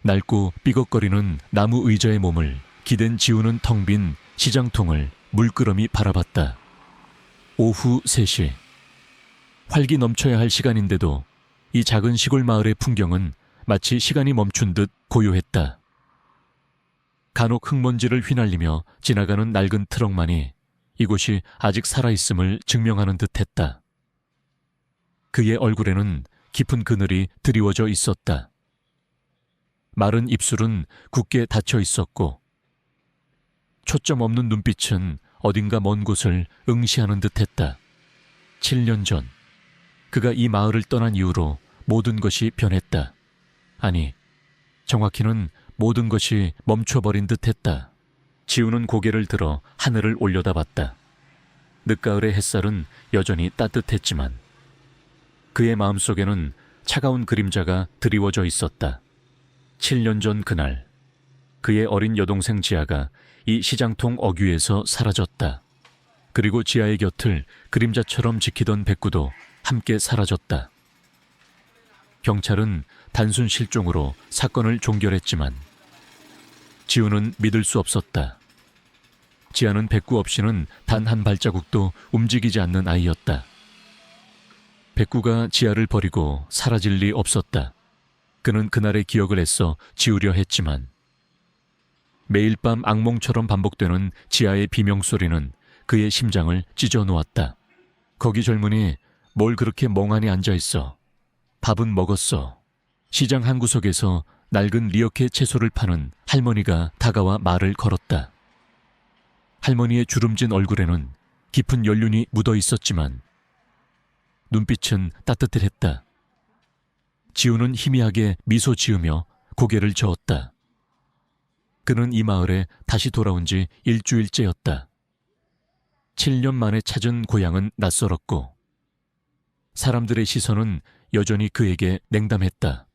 낡고 삐걱거리는 나무 의자의 몸을 기댄 지우는 텅 빈 시장통을 물끄러미 바라봤다. 오후 3시. 활기 넘쳐야 할 시간인데도 이 작은 시골 마을의 풍경은 마치 시간이 멈춘 듯 고요했다. 간혹 흙먼지를 휘날리며 지나가는 낡은 트럭만이 이곳이 아직 살아있음을 증명하는 듯했다. 그의 얼굴에는 깊은 그늘이 드리워져 있었다. 마른 입술은 굳게 닫혀 있었고 초점 없는 눈빛은 어딘가 먼 곳을 응시하는 듯했다. 7년 전 그가 이 마을을 떠난 이후로 모든 것이 변했다. 아니, 정확히는 모든 것이 멈춰버린 듯했다. 지우는 고개를 들어 하늘을 올려다봤다. 늦가을의 햇살은 여전히 따뜻했지만 그의 마음속에는 차가운 그림자가 드리워져 있었다. 7년 전 그날 그의 어린 여동생 지아가 이 시장통 어귀에서 사라졌다. 그리고 지아의 곁을 그림자처럼 지키던 백구도 함께 사라졌다. 경찰은 단순 실종으로 사건을 종결했지만 지우는 믿을 수 없었다. 지아는 백구 없이는 단 한 발자국도 움직이지 않는 아이였다. 백구가 지아를 버리고 사라질 리 없었다. 그는 그날의 기억을 애써 지우려 했지만 매일 밤 악몽처럼 반복되는 지아의 비명소리는 그의 심장을 찢어 놓았다. 거기 젊은이 뭘 그렇게 멍하니 앉아있어. 밥은 먹었어. 시장 한 구석에서 낡은 리어케 채소를 파는 할머니가 다가와 말을 걸었다. 할머니의 주름진 얼굴에는 깊은 연륜이 묻어 있었지만 눈빛은 따뜻했다. 지우는 희미하게 미소 지으며 고개를 저었다. 그는 이 마을에 다시 돌아온 지 일주일째였다. 7년 만에 찾은 고향은 낯설었고 사람들의 시선은 여전히 그에게 냉담했다.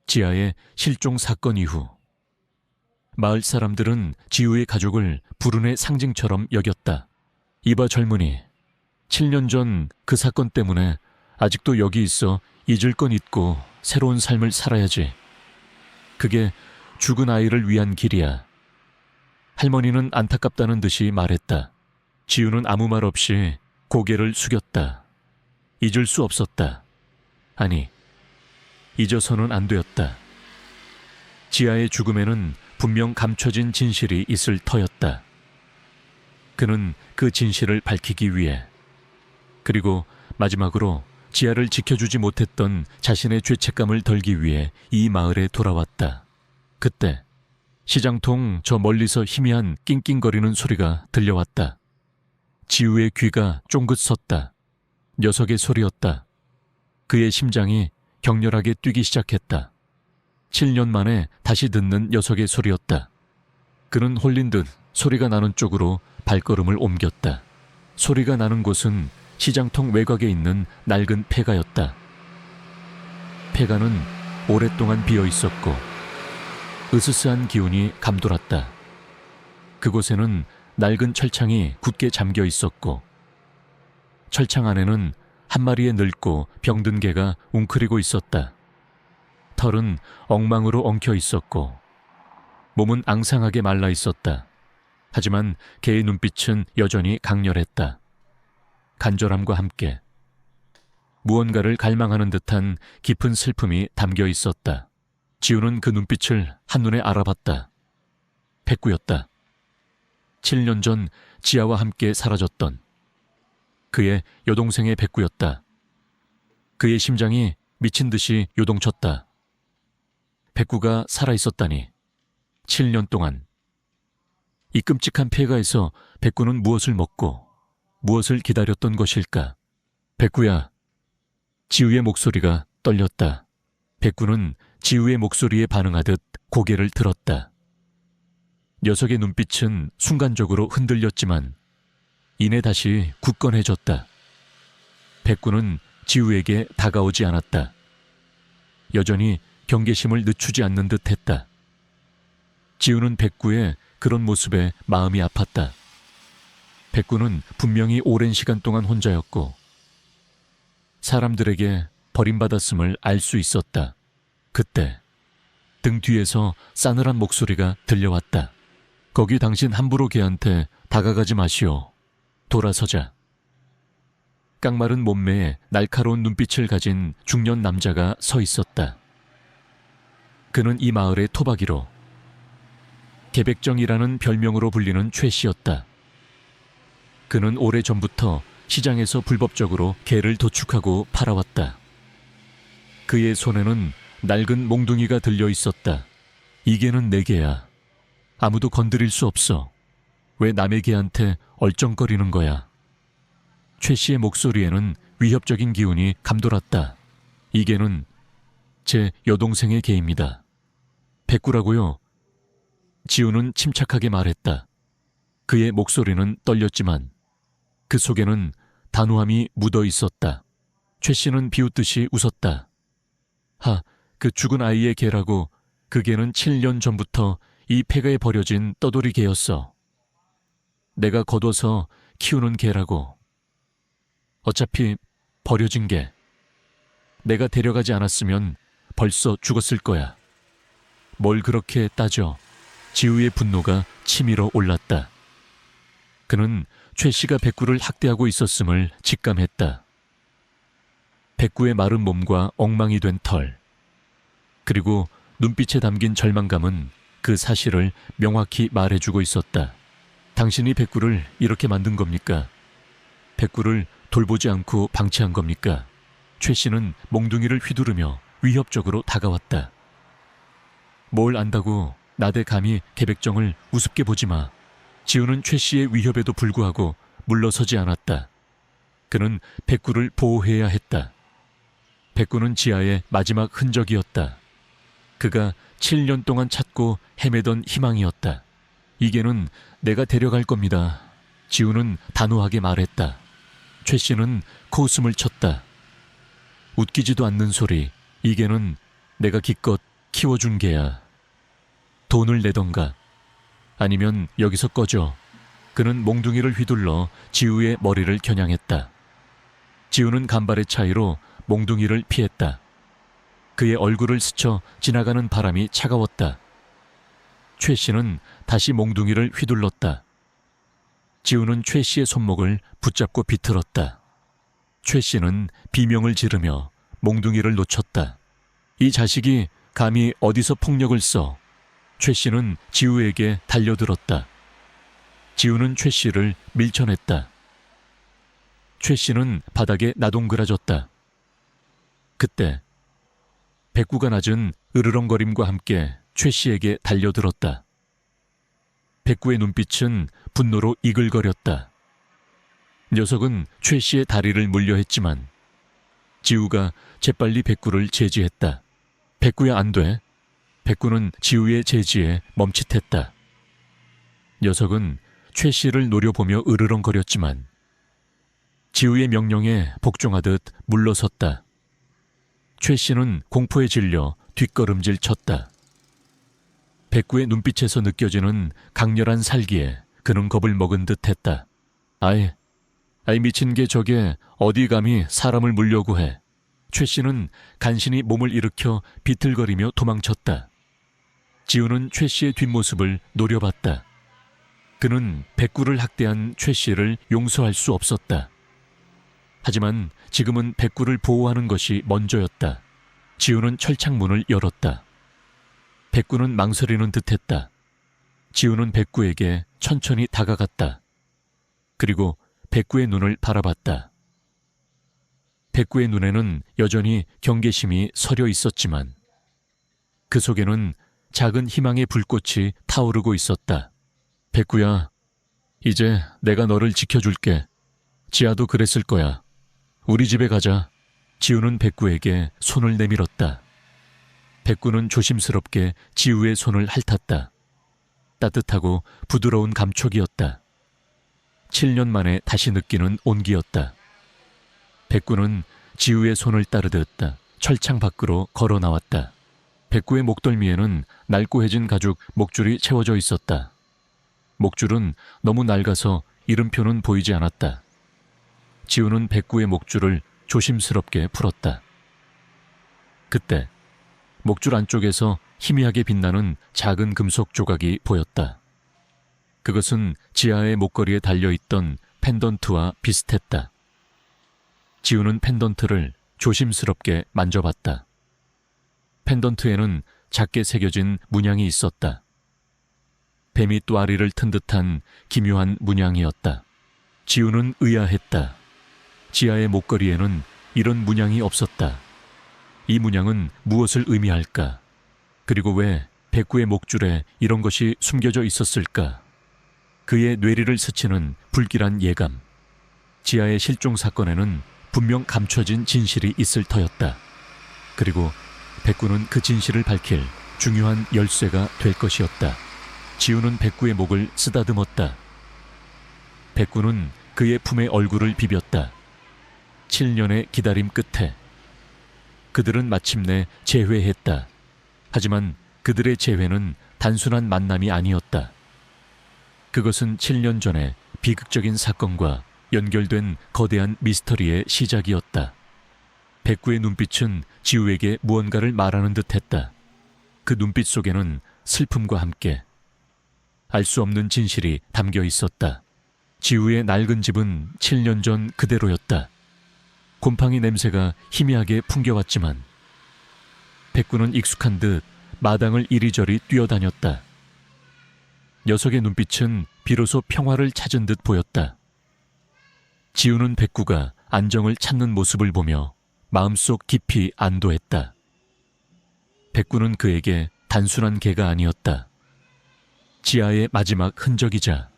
지아의 실종 사건 이후 마을 사람들은 지우의 가족을 불운의 상징처럼 여겼다. 이봐 젊은이, 7년 전 그 사건 때문에 아직도 여기 있어 잊을 건 잊고 새로운 삶을 살아야지. 그게 죽은 아이를 위한 길이야. 할머니는 안타깝다는 듯이 말했다. 지우는 아무 말 없이 고개를 숙였다. 잊을 수 없었다. 아니, 잊어서는 안 되었다. 지아의 죽음에는 분명 감춰진 진실이 있을 터였다. 그는 그 진실을 밝히기 위해, 그리고 마지막으로 지아를 지켜주지 못했던 자신의 죄책감을 덜기 위해 이 마을에 돌아왔다. 그때 시장통 저 멀리서 희미한 낑낑거리는 소리가 들려왔다. 지우의 귀가 쫑긋 섰다. 녀석의 소리였다. 그의 심장이 격렬하게 뛰기 시작했다. 7년 만에 다시 듣는 녀석의 소리였다. 그는 홀린 듯 소리가 나는 쪽으로 발걸음을 옮겼다. 소리가 나는 곳은 시장통 외곽에 있는 낡은 폐가였다. 폐가는 오랫동안 비어 있었고 으스스한 기운이 감돌았다. 그곳에는 낡은 철창이 굳게 잠겨 있었고 철창 안에는 한 마리의 늙고 병든 개가 웅크리고 있었다. 털은 엉망으로 엉켜 있었고 몸은 앙상하게 말라 있었다. 하지만 개의 눈빛은 여전히 강렬했다. 간절함과 함께 무언가를 갈망하는 듯한 깊은 슬픔이 담겨 있었다. 지우는 그 눈빛을 한눈에 알아봤다. 백구였다. 7년 전 지아와 함께 사라졌던 그의 여동생의 백구였다. 그의 심장이 미친 듯이 요동쳤다. 백구가 살아있었다니. 7년 동안. 이 끔찍한 폐가에서 백구는 무엇을 먹고 무엇을 기다렸던 것일까? 백구야. 지우의 목소리가 떨렸다. 백구는 지우의 목소리에 반응하듯 고개를 들었다. 녀석의 눈빛은 순간적으로 흔들렸지만 이내 다시 굳건해졌다. 백구는 지우에게 다가오지 않았다. 여전히 경계심을 늦추지 않는 듯 했다. 지우는 백구의 그런 모습에 마음이 아팠다. 백구는 분명히 오랜 시간 동안 혼자였고 사람들에게 버림받았음을 알 수 있었다. 그때 등 뒤에서 싸늘한 목소리가 들려왔다. 거기 당신 함부로 걔한테 다가가지 마시오. 돌아서자. 깡마른 몸매에 날카로운 눈빛을 가진 중년 남자가 서 있었다. 그는 이 마을의 토박이로 개백정이라는 별명으로 불리는 최 씨였다. 그는 오래전부터 시장에서 불법적으로 개를 도축하고 팔아왔다. 그의 손에는 낡은 몽둥이가 들려 있었다. 이 개는 내 개야. 아무도 건드릴 수 없어. 왜 남의 개한테 얼쩡거리는 거야? 최 씨의 목소리에는 위협적인 기운이 감돌았다. 이 개는 제 여동생의 개입니다. 백구라고요? 지우는 침착하게 말했다. 그의 목소리는 떨렸지만 그 속에는 단호함이 묻어 있었다. 최 씨는 비웃듯이 웃었다. 그 죽은 아이의 개라고. 그 개는 7년 전부터 이 폐가에 버려진 떠돌이 개였어. 내가 거둬서 키우는 개라고. 어차피 버려진 개. 내가 데려가지 않았으면 벌써 죽었을 거야. 뭘 그렇게 따져. 지우의 분노가 치밀어 올랐다. 그는 최 씨가 백구를 학대하고 있었음을 직감했다. 백구의 마른 몸과 엉망이 된 털, 그리고 눈빛에 담긴 절망감은 그 사실을 명확히 말해주고 있었다. 당신이 백구를 이렇게 만든 겁니까? 백구를 돌보지 않고 방치한 겁니까? 최 씨는 몽둥이를 휘두르며 위협적으로 다가왔다. 뭘 안다고 나대 감히 개백정을 우습게 보지 마. 지우는 최 씨의 위협에도 불구하고 물러서지 않았다. 그는 백구를 보호해야 했다. 백구는 지하의 마지막 흔적이었다. 그가 7년 동안 찾고 헤매던 희망이었다. 이 개는 내가 데려갈 겁니다. 지우는 단호하게 말했다. 최 씨는 코웃음을 쳤다. 웃기지도 않는 소리. 이 개는 내가 기껏 키워준 개야. 돈을 내던가 아니면 여기서 꺼져. 그는 몽둥이를 휘둘러 지우의 머리를 겨냥했다. 지우는 간발의 차이로 몽둥이를 피했다. 그의 얼굴을 스쳐 지나가는 바람이 차가웠다. 최 씨는 다시 몽둥이를 휘둘렀다. 지우는 최 씨의 손목을 붙잡고 비틀었다. 최 씨는 비명을 지르며 몽둥이를 놓쳤다. 이 자식이 감히 어디서 폭력을 써. 최 씨는 지우에게 달려들었다. 지우는 최 씨를 밀쳐냈다. 최 씨는 바닥에 나동그라졌다. 그때 백구가 낮은 으르렁거림과 함께 최 씨에게 달려들었다. 백구의 눈빛은 분노로 이글거렸다. 녀석은 최 씨의 다리를 물려했지만 지우가 재빨리 백구를 제지했다. 백구야, 안 돼. 백구는 지우의 제지에 멈칫했다. 녀석은 최 씨를 노려보며 으르렁거렸지만 지우의 명령에 복종하듯 물러섰다. 최 씨는 공포에 질려 뒷걸음질 쳤다. 백구의 눈빛에서 느껴지는 강렬한 살기에 그는 겁을 먹은 듯 했다. 아이 미친 게 저게 어디 감히 사람을 물려고 해. 최 씨는 간신히 몸을 일으켜 비틀거리며 도망쳤다. 지우는 최 씨의 뒷모습을 노려봤다. 그는 백구를 학대한 최 씨를 용서할 수 없었다. 하지만 지금은 백구를 보호하는 것이 먼저였다. 지우는 철창문을 열었다. 백구는 망설이는 듯했다. 지우는 백구에게 천천히 다가갔다. 그리고 백구의 눈을 바라봤다. 백구의 눈에는 여전히 경계심이 서려 있었지만 그 속에는 작은 희망의 불꽃이 타오르고 있었다. 백구야, 이제 내가 너를 지켜줄게. 지아도 그랬을 거야. 우리 집에 가자. 지우는 백구에게 손을 내밀었다. 백구는 조심스럽게 지우의 손을 핥았다. 따뜻하고 부드러운 감촉이었다. 7년 만에 다시 느끼는 온기였다. 백구는 지우의 손을 따르듯 철창 밖으로 걸어 나왔다. 백구의 목덜미에는 낡고해진 가죽 목줄이 채워져 있었다. 목줄은 너무 낡아서 이름표는 보이지 않았다. 지우는 백구의 목줄을 조심스럽게 풀었다. 그때 목줄 안쪽에서 희미하게 빛나는 작은 금속 조각이 보였다. 그것은 지아의 목걸이에 달려있던 펜던트와 비슷했다. 지우는 펜던트를 조심스럽게 만져봤다. 펜던트에는 작게 새겨진 문양이 있었다. 뱀이 또아리를 튼 듯한 기묘한 문양이었다. 지우는 의아했다. 지아의 목걸이에는 이런 문양이 없었다. 이 문양은 무엇을 의미할까? 그리고 왜 백구의 목줄에 이런 것이 숨겨져 있었을까? 그의 뇌리를 스치는 불길한 예감. 지아의 실종 사건에는 분명 감춰진 진실이 있을 터였다. 그리고 백구는 그 진실을 밝힐 중요한 열쇠가 될 것이었다. 지우는 백구의 목을 쓰다듬었다. 백구는 그의 품에 얼굴을 비볐다. 7년의 기다림 끝에 그들은 마침내 재회했다. 하지만 그들의 재회는 단순한 만남이 아니었다. 그것은 7년 전의 비극적인 사건과 연결된 거대한 미스터리의 시작이었다. 백구의 눈빛은 지우에게 무언가를 말하는 듯했다. 그 눈빛 속에는 슬픔과 함께 알 수 없는 진실이 담겨 있었다. 지우의 낡은 집은 7년 전 그대로였다. 곰팡이 냄새가 희미하게 풍겨왔지만 백구는 익숙한 듯 마당을 이리저리 뛰어다녔다. 녀석의 눈빛은 비로소 평화를 찾은 듯 보였다. 지우는 백구가 안정을 찾는 모습을 보며 마음속 깊이 안도했다. 백구는 그에게 단순한 개가 아니었다. 지아의 마지막 흔적이자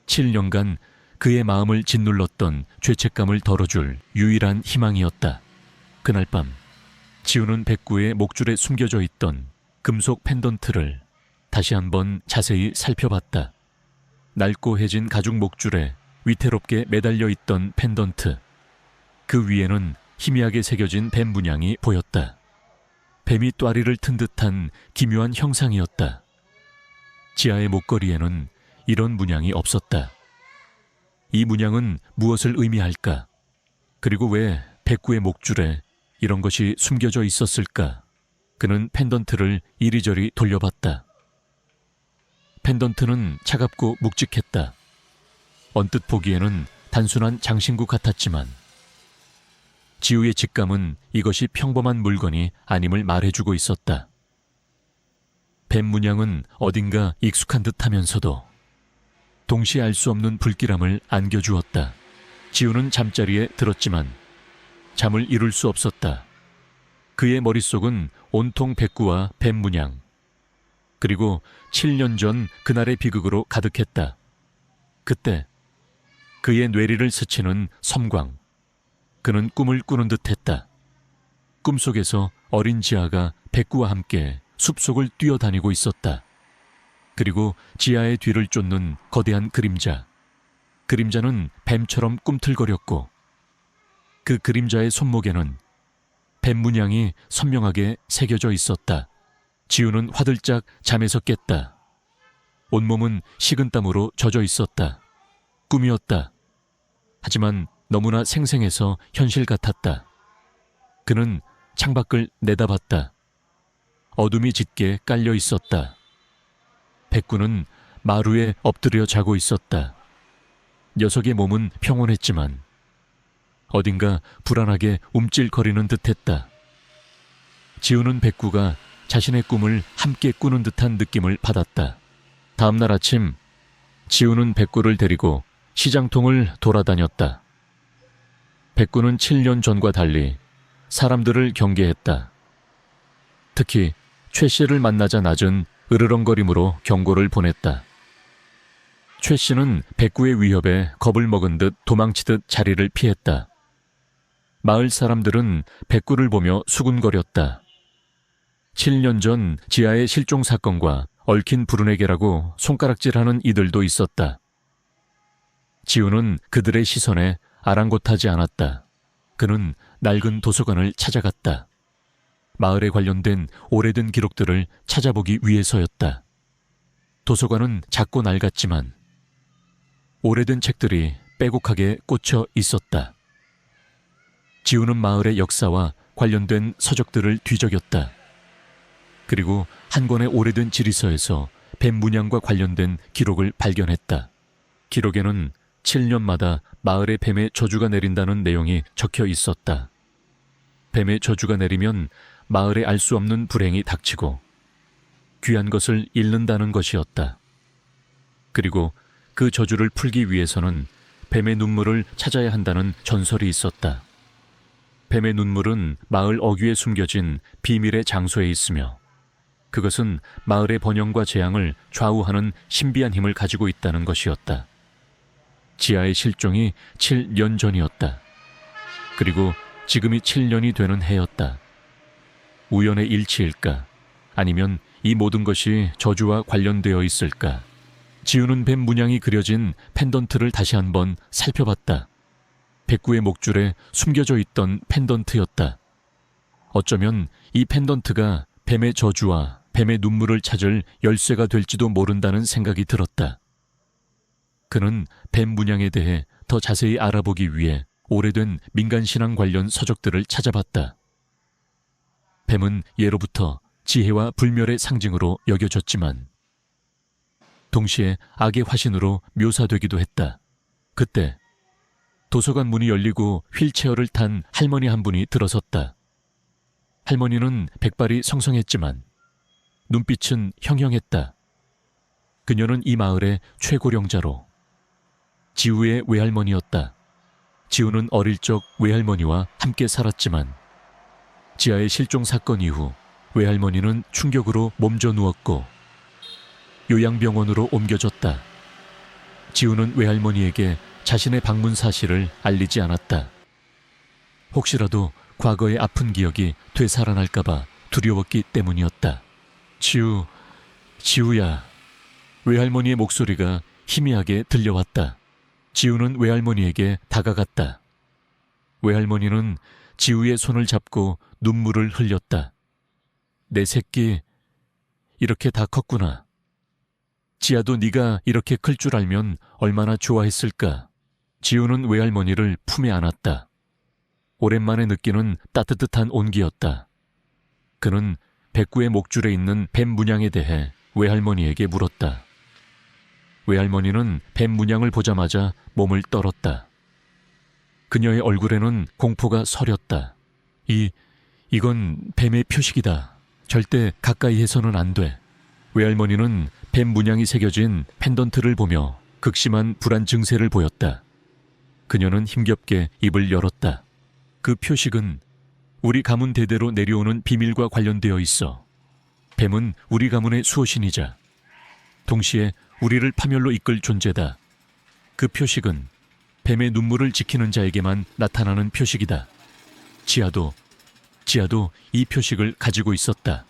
7년간 그의 마음을 짓눌렀던 죄책감을 덜어줄 유일한 희망이었다. 그날 밤 지우는 백구의 목줄에 숨겨져 있던 금속 펜던트를 다시 한번 자세히 살펴봤다. 낡고 해진 가죽 목줄에 위태롭게 매달려 있던 펜던트. 그 위에는 희미하게 새겨진 뱀 문양이 보였다. 뱀이 또아리를 튼 듯한 기묘한 형상이었다. 지아의 목걸이에는 이런 문양이 없었다. 이 문양은 무엇을 의미할까? 그리고 왜 백구의 목줄에 이런 것이 숨겨져 있었을까? 그는 펜던트를 이리저리 돌려봤다. 펜던트는 차갑고 묵직했다. 언뜻 보기에는 단순한 장신구 같았지만 지우의 직감은 이것이 평범한 물건이 아님을 말해주고 있었다. 뱀 문양은 어딘가 익숙한 듯하면서도 동시에 알 수 없는 불길함을 안겨주었다. 지우는 잠자리에 들었지만 잠을 이룰 수 없었다. 그의 머릿속은 온통 백구와 뱀 문양 그리고 7년 전 그날의 비극으로 가득했다. 그때 그의 뇌리를 스치는 섬광. 그는 꿈을 꾸는 듯했다. 꿈속에서 어린 지아가 백구와 함께 숲속을 뛰어다니고 있었다. 그리고 지아의 뒤를 쫓는 거대한 그림자. 그림자는 뱀처럼 꿈틀거렸고 그 그림자의 손목에는 뱀 문양이 선명하게 새겨져 있었다. 지우는 화들짝 잠에서 깼다. 온몸은 식은땀으로 젖어 있었다. 꿈이었다. 하지만 너무나 생생해서 현실 같았다. 그는 창밖을 내다봤다. 어둠이 짙게 깔려 있었다. 백구는 마루에 엎드려 자고 있었다. 녀석의 몸은 평온했지만 어딘가 불안하게 움찔거리는 듯했다. 지우는 백구가 자신의 꿈을 함께 꾸는 듯한 느낌을 받았다. 다음날 아침 지우는 백구를 데리고 시장통을 돌아다녔다. 백구는 7년 전과 달리 사람들을 경계했다. 특히 최 씨를 만나자 낮은 으르렁거림으로 경고를 보냈다. 최 씨는 백구의 위협에 겁을 먹은 듯 도망치듯 자리를 피했다. 마을 사람들은 백구를 보며 수군거렸다. 7년 전 지아의 실종 사건과 얽힌 불운에게라고 손가락질하는 이들도 있었다. 지우는 그들의 시선에 아랑곳하지 않았다. 그는 낡은 도서관을 찾아갔다. 마을에 관련된 오래된 기록들을 찾아보기 위해서였다. 도서관은 작고 낡았지만 오래된 책들이 빼곡하게 꽂혀 있었다. 지우는 마을의 역사와 관련된 서적들을 뒤적였다. 그리고 한 권의 오래된 지리서에서 뱀 문양과 관련된 기록을 발견했다. 기록에는 7년마다 마을에 뱀의 저주가 내린다는 내용이 적혀 있었다. 뱀의 저주가 내리면 마을에 알 수 없는 불행이 닥치고 귀한 것을 잃는다는 것이었다. 그리고 그 저주를 풀기 위해서는 뱀의 눈물을 찾아야 한다는 전설이 있었다. 뱀의 눈물은 마을 어귀에 숨겨진 비밀의 장소에 있으며 그것은 마을의 번영과 재앙을 좌우하는 신비한 힘을 가지고 있다는 것이었다. 지아의 실종이 7년 전이었다. 그리고 지금이 7년이 되는 해였다. 우연의 일치일까? 아니면 이 모든 것이 저주와 관련되어 있을까? 지우는 뱀 문양이 그려진 펜던트를 다시 한번 살펴봤다. 백구의 목줄에 숨겨져 있던 펜던트였다. 어쩌면 이 펜던트가 뱀의 저주와 뱀의 눈물을 찾을 열쇠가 될지도 모른다는 생각이 들었다. 그는 뱀 문양에 대해 더 자세히 알아보기 위해 오래된 민간신앙 관련 서적들을 찾아봤다. 뱀은 예로부터 지혜와 불멸의 상징으로 여겨졌지만 동시에 악의 화신으로 묘사되기도 했다. 그때 도서관 문이 열리고 휠체어를 탄 할머니 한 분이 들어섰다. 할머니는 백발이 성성했지만 눈빛은 형형했다. 그녀는 이 마을의 최고령자로 지우의 외할머니였다. 지우는 어릴 적 외할머니와 함께 살았지만 지아의 실종 사건 이후 외할머니는 충격으로 몸져 누웠고 요양병원으로 옮겨졌다. 지우는 외할머니에게 자신의 방문 사실을 알리지 않았다. 혹시라도 과거의 아픈 기억이 되살아날까봐 두려웠기 때문이었다. 지우야. 외할머니의 목소리가 희미하게 들려왔다. 지우는 외할머니에게 다가갔다. 외할머니는 지우의 손을 잡고 눈물을 흘렸다. 내 새끼, 이렇게 다 컸구나. 지아도 네가 이렇게 클 줄 알면 얼마나 좋아했을까. 지우는 외할머니를 품에 안았다. 오랜만에 느끼는 따뜻한 온기였다. 그는 백구의 목줄에 있는 뱀 문양에 대해 외할머니에게 물었다. 외할머니는 뱀 문양을 보자마자 몸을 떨었다. 그녀의 얼굴에는 공포가 서렸다. 이건 뱀의 표식이다. 절대 가까이 해서는 안 돼. 외할머니는 뱀 문양이 새겨진 펜던트를 보며 극심한 불안 증세를 보였다. 그녀는 힘겹게 입을 열었다. 그 표식은 우리 가문 대대로 내려오는 비밀과 관련되어 있어. 뱀은 우리 가문의 수호신이자 동시에 우리를 파멸로 이끌 존재다. 그 표식은 뱀의 눈물을 지키는 자에게만 나타나는 표식이다. 지아도 이 표식을 가지고 있었다.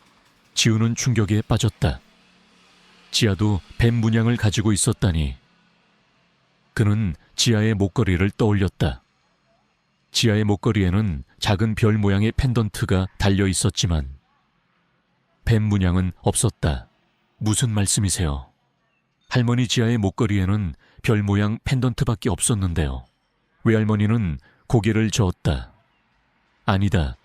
지우는 충격에 빠졌다. 지아도 뱀 문양을 가지고 있었다니. 그는 지아의 목걸이를 떠올렸다. 지아의 목걸이에는 작은 별 모양의 펜던트가 달려 있었지만 뱀 문양은 없었다. 무슨 말씀이세요? 할머니 지아의 목걸이에는 별 모양 펜던트밖에 없었는데요. 외할머니는 고개를 저었다. 아니다.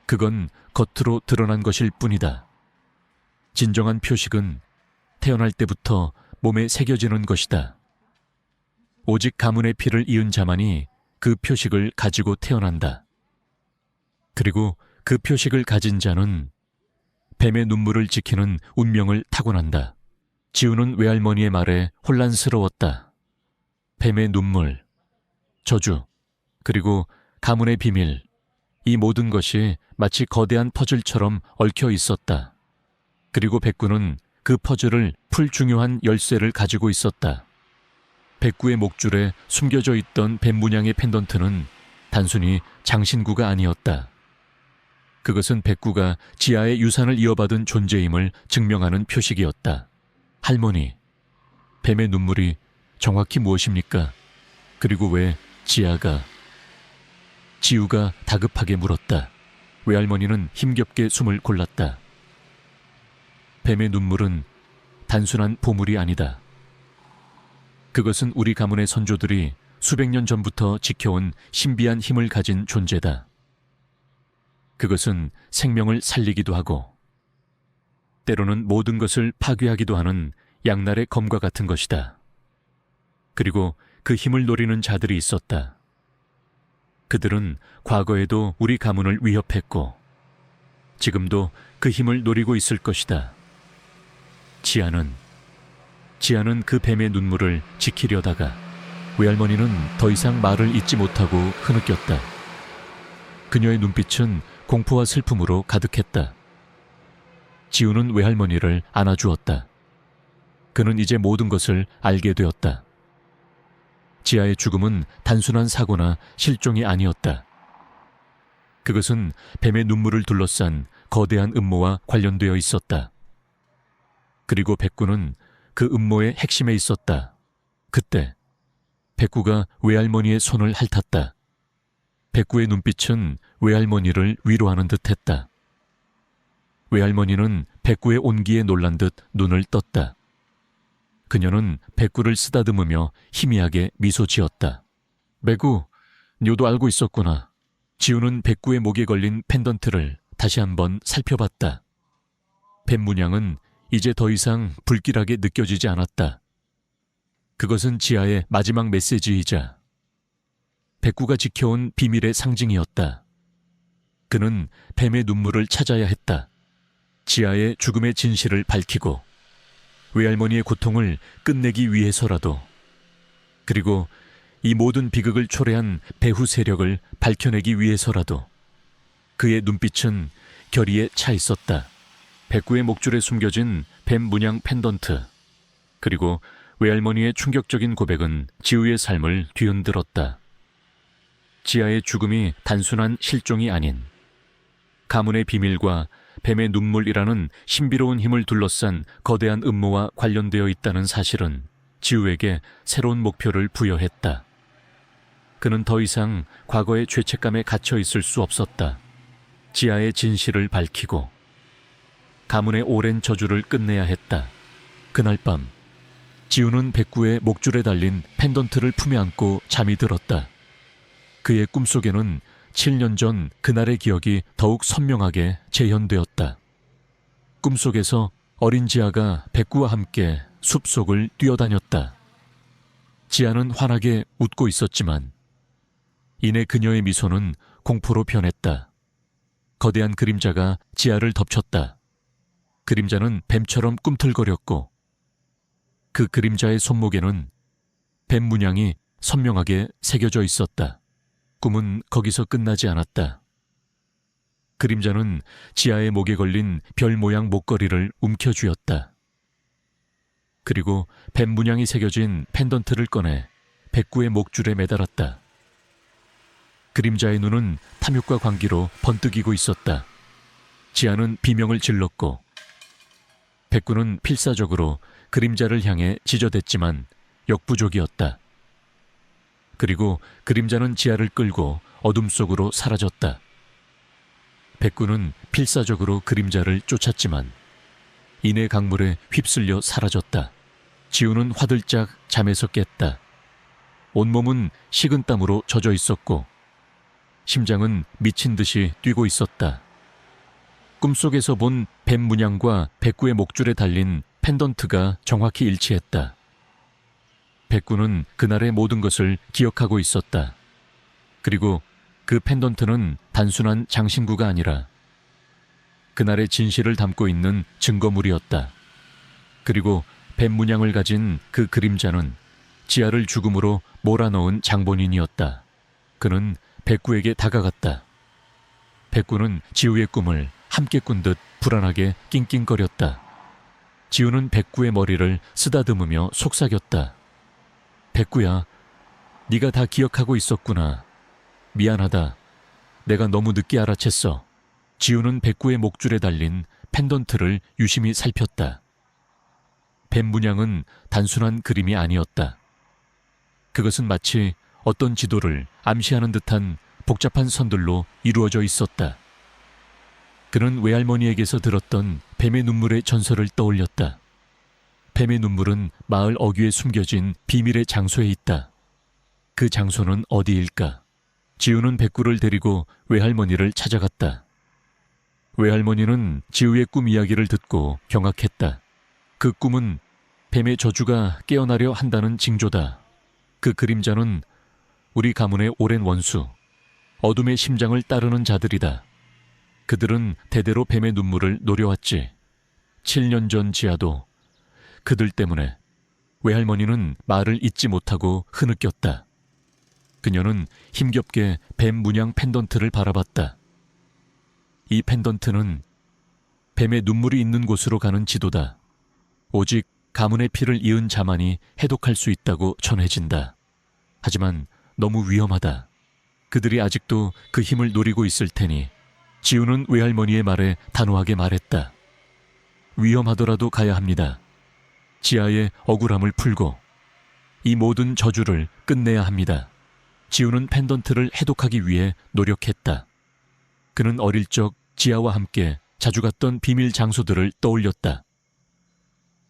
그건 겉으로 드러난 것일 뿐이다. 진정한 표식은 태어날 때부터 몸에 새겨지는 것이다. 오직 가문의 피를 이은 자만이 그 표식을 가지고 태어난다. 그리고 그 표식을 가진 자는 뱀의 눈물을 지키는 운명을 타고난다. 지우는 외할머니의 말에 혼란스러웠다. 뱀의 눈물, 저주, 그리고 가문의 비밀, 이 모든 것이 마치 거대한 퍼즐처럼 얽혀 있었다. 그리고 백구는 그 퍼즐을 풀 중요한 열쇠를 가지고 있었다. 백구의 목줄에 숨겨져 있던 뱀 문양의 펜던트는 단순히 장신구가 아니었다. 그것은 백구가 지아의 유산을 이어받은 존재임을 증명하는 표식이었다. 할머니, 뱀의 눈물이 정확히 무엇입니까? 그리고 왜 지우가 다급하게 물었다. 외할머니는 힘겹게 숨을 골랐다. 뱀의 눈물은 단순한 보물이 아니다. 그것은 우리 가문의 선조들이 수백 년 전부터 지켜온 신비한 힘을 가진 존재다. 그것은 생명을 살리기도 하고 때로는 모든 것을 파괴하기도 하는 양날의 검과 같은 것이다. 그리고 그 힘을 노리는 자들이 있었다. 그들은 과거에도 우리 가문을 위협했고 지금도 그 힘을 노리고 있을 것이다. 지아는 그 뱀의 눈물을 지키려다가 외할머니는 더 이상 말을 잇지 못하고 흐느꼈다. 그녀의 눈빛은 공포와 슬픔으로 가득했다. 지우는 외할머니를 안아주었다. 그는 이제 모든 것을 알게 되었다. 지아의 죽음은 단순한 사고나 실종이 아니었다. 그것은 뱀의 눈물을 둘러싼 거대한 음모와 관련되어 있었다. 그리고 백구는 그 음모의 핵심에 있었다. 그때 백구가 외할머니의 손을 핥았다. 백구의 눈빛은 외할머니를 위로하는 듯했다. 외할머니는 백구의 온기에 놀란 듯 눈을 떴다. 그녀는 백구를 쓰다듬으며 희미하게 미소 지었다. 매구, 뇨도 알고 있었구나. 지우는 백구의 목에 걸린 펜던트를 다시 한번 살펴봤다. 뱀 문양은 이제 더 이상 불길하게 느껴지지 않았다. 그것은 지아의 마지막 메시지이자 백구가 지켜온 비밀의 상징이었다. 그는 뱀의 눈물을 찾아야 했다. 지아의 죽음의 진실을 밝히고 외할머니의 고통을 끝내기 위해서라도, 그리고 이 모든 비극을 초래한 배후 세력을 밝혀내기 위해서라도. 그의 눈빛은 결의에 차 있었다. 백구의 목줄에 숨겨진 뱀 문양 펜던트, 그리고 외할머니의 충격적인 고백은 지우의 삶을 뒤흔들었다. 지아의 죽음이 단순한 실종이 아닌 가문의 비밀과 뱀의 눈물이라는 신비로운 힘을 둘러싼 거대한 음모와 관련되어 있다는 사실은 지우에게 새로운 목표를 부여했다. 그는 더 이상 과거의 죄책감에 갇혀 있을 수 없었다. 지아의 진실을 밝히고 가문의 오랜 저주를 끝내야 했다. 그날 밤 지우는 백구의 목줄에 달린 펜던트를 품에 안고 잠이 들었다. 그의 꿈속에는 7년 전 그날의 기억이 더욱 선명하게 재현되었다. 꿈속에서 어린 지아가 백구와 함께 숲속을 뛰어다녔다. 지아는 환하게 웃고 있었지만 이내 그녀의 미소는 공포로 변했다. 거대한 그림자가 지아를 덮쳤다. 그림자는 뱀처럼 꿈틀거렸고 그 그림자의 손목에는 뱀 문양이 선명하게 새겨져 있었다. 꿈은 거기서 끝나지 않았다. 그림자는 지아의 목에 걸린 별 모양 목걸이를 움켜쥐었다. 그리고 뱀 문양이 새겨진 펜던트를 꺼내 백구의 목줄에 매달았다. 그림자의 눈은 탐욕과 광기로 번뜩이고 있었다. 지아는 비명을 질렀고 백구는 필사적으로 그림자를 향해 지저댔지만 역부족이었다. 그리고 그림자는 지아를 끌고 어둠 속으로 사라졌다. 백구는 필사적으로 그림자를 쫓았지만 이내 강물에 휩쓸려 사라졌다. 지우는 화들짝 잠에서 깼다. 온몸은 식은땀으로 젖어 있었고 심장은 미친 듯이 뛰고 있었다. 꿈속에서 본 뱀 문양과 백구의 목줄에 달린 펜던트가 정확히 일치했다. 백구는 그날의 모든 것을 기억하고 있었다. 그리고 그 펜던트는 단순한 장신구가 아니라 그날의 진실을 담고 있는 증거물이었다. 그리고 뱀 문양을 가진 그 그림자는 지아를 죽음으로 몰아넣은 장본인이었다. 그는 백구에게 다가갔다. 백구는 지우의 꿈을 함께 꾼 듯 불안하게 낑낑거렸다. 지우는 백구의 머리를 쓰다듬으며 속삭였다. 백구야, 네가 다 기억하고 있었구나. 미안하다. 내가 너무 늦게 알아챘어. 지우는 백구의 목줄에 달린 펜던트를 유심히 살폈다. 뱀 문양은 단순한 그림이 아니었다. 그것은 마치 어떤 지도를 암시하는 듯한 복잡한 선들로 이루어져 있었다. 그는 외할머니에게서 들었던 뱀의 눈물의 전설을 떠올렸다. 뱀의 눈물은 마을 어귀에 숨겨진 비밀의 장소에 있다. 그 장소는 어디일까? 지우는 백구를 데리고 외할머니를 찾아갔다. 외할머니는 지우의 꿈 이야기를 듣고 경악했다. 그 꿈은 뱀의 저주가 깨어나려 한다는 징조다. 그 그림자는 우리 가문의 오랜 원수, 어둠의 심장을 따르는 자들이다. 그들은 대대로 뱀의 눈물을 노려왔지. 7년 전 지아도 그들 때문에 외할머니는 말을 잇지 못하고 흐느꼈다. 그녀는 힘겹게 뱀 문양 펜던트를 바라봤다. 이 펜던트는 뱀의 눈물이 있는 곳으로 가는 지도다. 오직 가문의 피를 이은 자만이 해독할 수 있다고 전해진다. 하지만 너무 위험하다. 그들이 아직도 그 힘을 노리고 있을 테니 지우는 외할머니의 말에 단호하게 말했다. 위험하더라도 가야 합니다. 지아의 억울함을 풀고 이 모든 저주를 끝내야 합니다. 지우는 펜던트를 해독하기 위해 노력했다. 그는 어릴 적 지아와 함께 자주 갔던 비밀 장소들을 떠올렸다.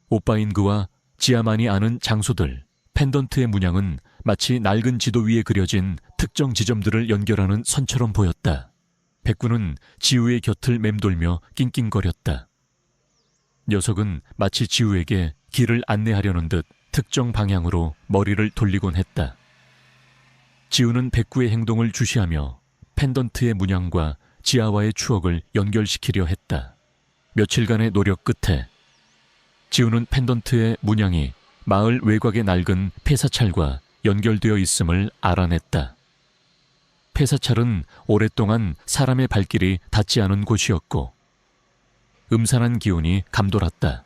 오빠인 그와 지아만이 아는 장소들, 펜던트의 문양은 마치 낡은 지도 위에 그려진 특정 지점들을 연결하는 선처럼 보였다. 백구는 지우의 곁을 맴돌며 낑낑거렸다. 녀석은 마치 지우에게 길을 안내하려는 듯 특정 방향으로 머리를 돌리곤 했다. 지우는 백구의 행동을 주시하며 펜던트의 문양과 지아와의 추억을 연결시키려 했다. 며칠간의 노력 끝에 지우는 펜던트의 문양이 마을 외곽의 낡은 폐사찰과 연결되어 있음을 알아냈다. 폐사찰은 오랫동안 사람의 발길이 닿지 않은 곳이었고 음산한 기운이 감돌았다.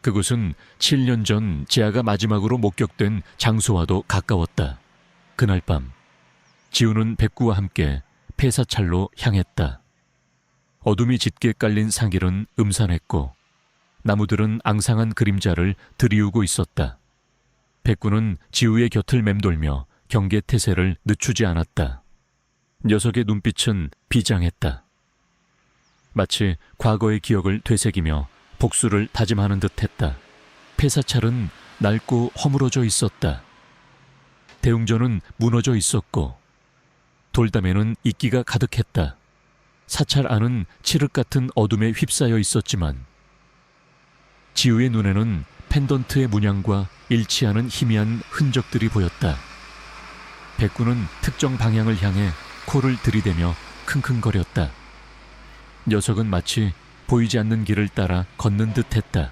그곳은 7년 전 지아가 마지막으로 목격된 장소와도 가까웠다. 그날 밤 지우는 백구와 함께 폐사찰로 향했다. 어둠이 짙게 깔린 상길은 음산했고 나무들은 앙상한 그림자를 들이우고 있었다. 백구는 지우의 곁을 맴돌며 경계태세를 늦추지 않았다. 녀석의 눈빛은 비장했다. 마치 과거의 기억을 되새기며 복수를 다짐하는 듯했다. 폐사찰은 낡고 허물어져 있었다. 대웅전은 무너져 있었고 돌담에는 이끼가 가득했다. 사찰 안은 칠흑 같은 어둠에 휩싸여 있었지만 지우의 눈에는 펜던트의 문양과 일치하는 희미한 흔적들이 보였다. 백구는 특정 방향을 향해 코를 들이대며 킁킁거렸다. 녀석은 마치 보이지 않는 길을 따라 걷는 듯했다.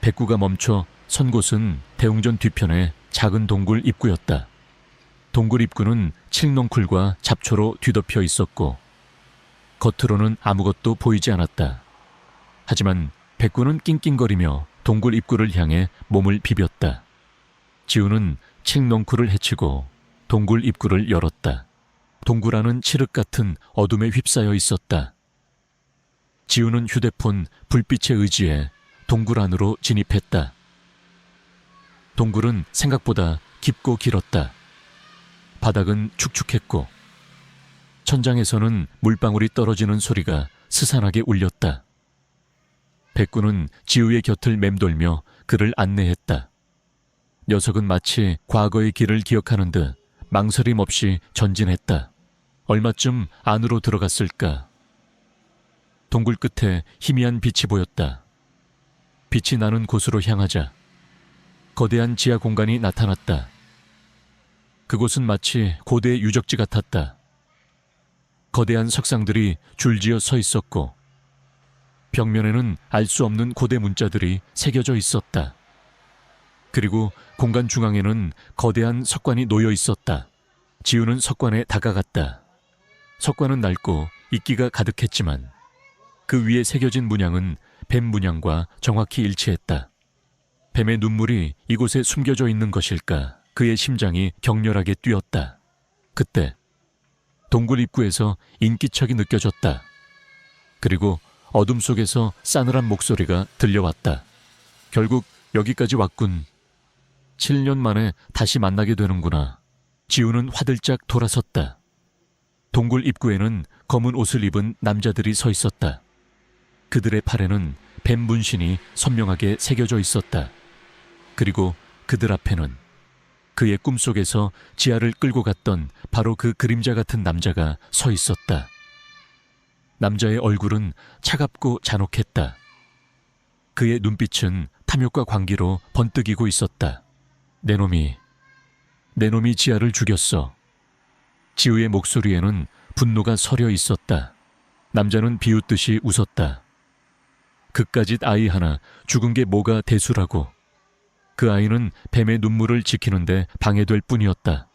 백구가 멈춰 선 곳은 대웅전 뒤편의 작은 동굴 입구였다. 동굴 입구는 칡넝쿨과 잡초로 뒤덮여 있었고 겉으로는 아무것도 보이지 않았다. 하지만 백구는 낑낑거리며 동굴 입구를 향해 몸을 비볐다. 지우는 칡넝쿨을 헤치고 동굴 입구를 열었다. 동굴 안은 칠흑 같은 어둠에 휩싸여 있었다. 지우는 휴대폰 불빛에 의지해 동굴 안으로 진입했다. 동굴은 생각보다 깊고 길었다. 바닥은 축축했고 천장에서는 물방울이 떨어지는 소리가 스산하게 울렸다. 백구는 지우의 곁을 맴돌며 그를 안내했다. 녀석은 마치 과거의 길을 기억하는 듯 망설임 없이 전진했다. 얼마쯤 안으로 들어갔을까? 동굴 끝에 희미한 빛이 보였다. 빛이 나는 곳으로 향하자 거대한 지하 공간이 나타났다. 그곳은 마치 고대 유적지 같았다. 거대한 석상들이 줄지어 서 있었고 벽면에는 알 수 없는 고대 문자들이 새겨져 있었다. 그리고 공간 중앙에는 거대한 석관이 놓여 있었다. 지우는 석관에 다가갔다. 석관은 낡고 이끼가 가득했지만 그 위에 새겨진 문양은 뱀 문양과 정확히 일치했다. 뱀의 눈물이 이곳에 숨겨져 있는 것일까? 그의 심장이 격렬하게 뛰었다. 그때 동굴 입구에서 인기척이 느껴졌다. 그리고 어둠 속에서 싸늘한 목소리가 들려왔다. 결국 여기까지 왔군. 7년 만에 다시 만나게 되는구나. 지우는 화들짝 돌아섰다. 동굴 입구에는 검은 옷을 입은 남자들이 서 있었다. 그들의 팔에는 뱀 문신이 선명하게 새겨져 있었다. 그리고 그들 앞에는 그의 꿈속에서 지아를 끌고 갔던 바로 그 그림자 같은 남자가 서 있었다. 남자의 얼굴은 차갑고 잔혹했다. 그의 눈빛은 탐욕과 광기로 번뜩이고 있었다. 내 놈이 지아를 죽였어. 지우의 목소리에는 분노가 서려 있었다. 남자는 비웃듯이 웃었다. 그깟짓 아이 하나 죽은 게 뭐가 대수라고. 그 아이는 뱀의 눈물을 지키는데 방해될 뿐이었다.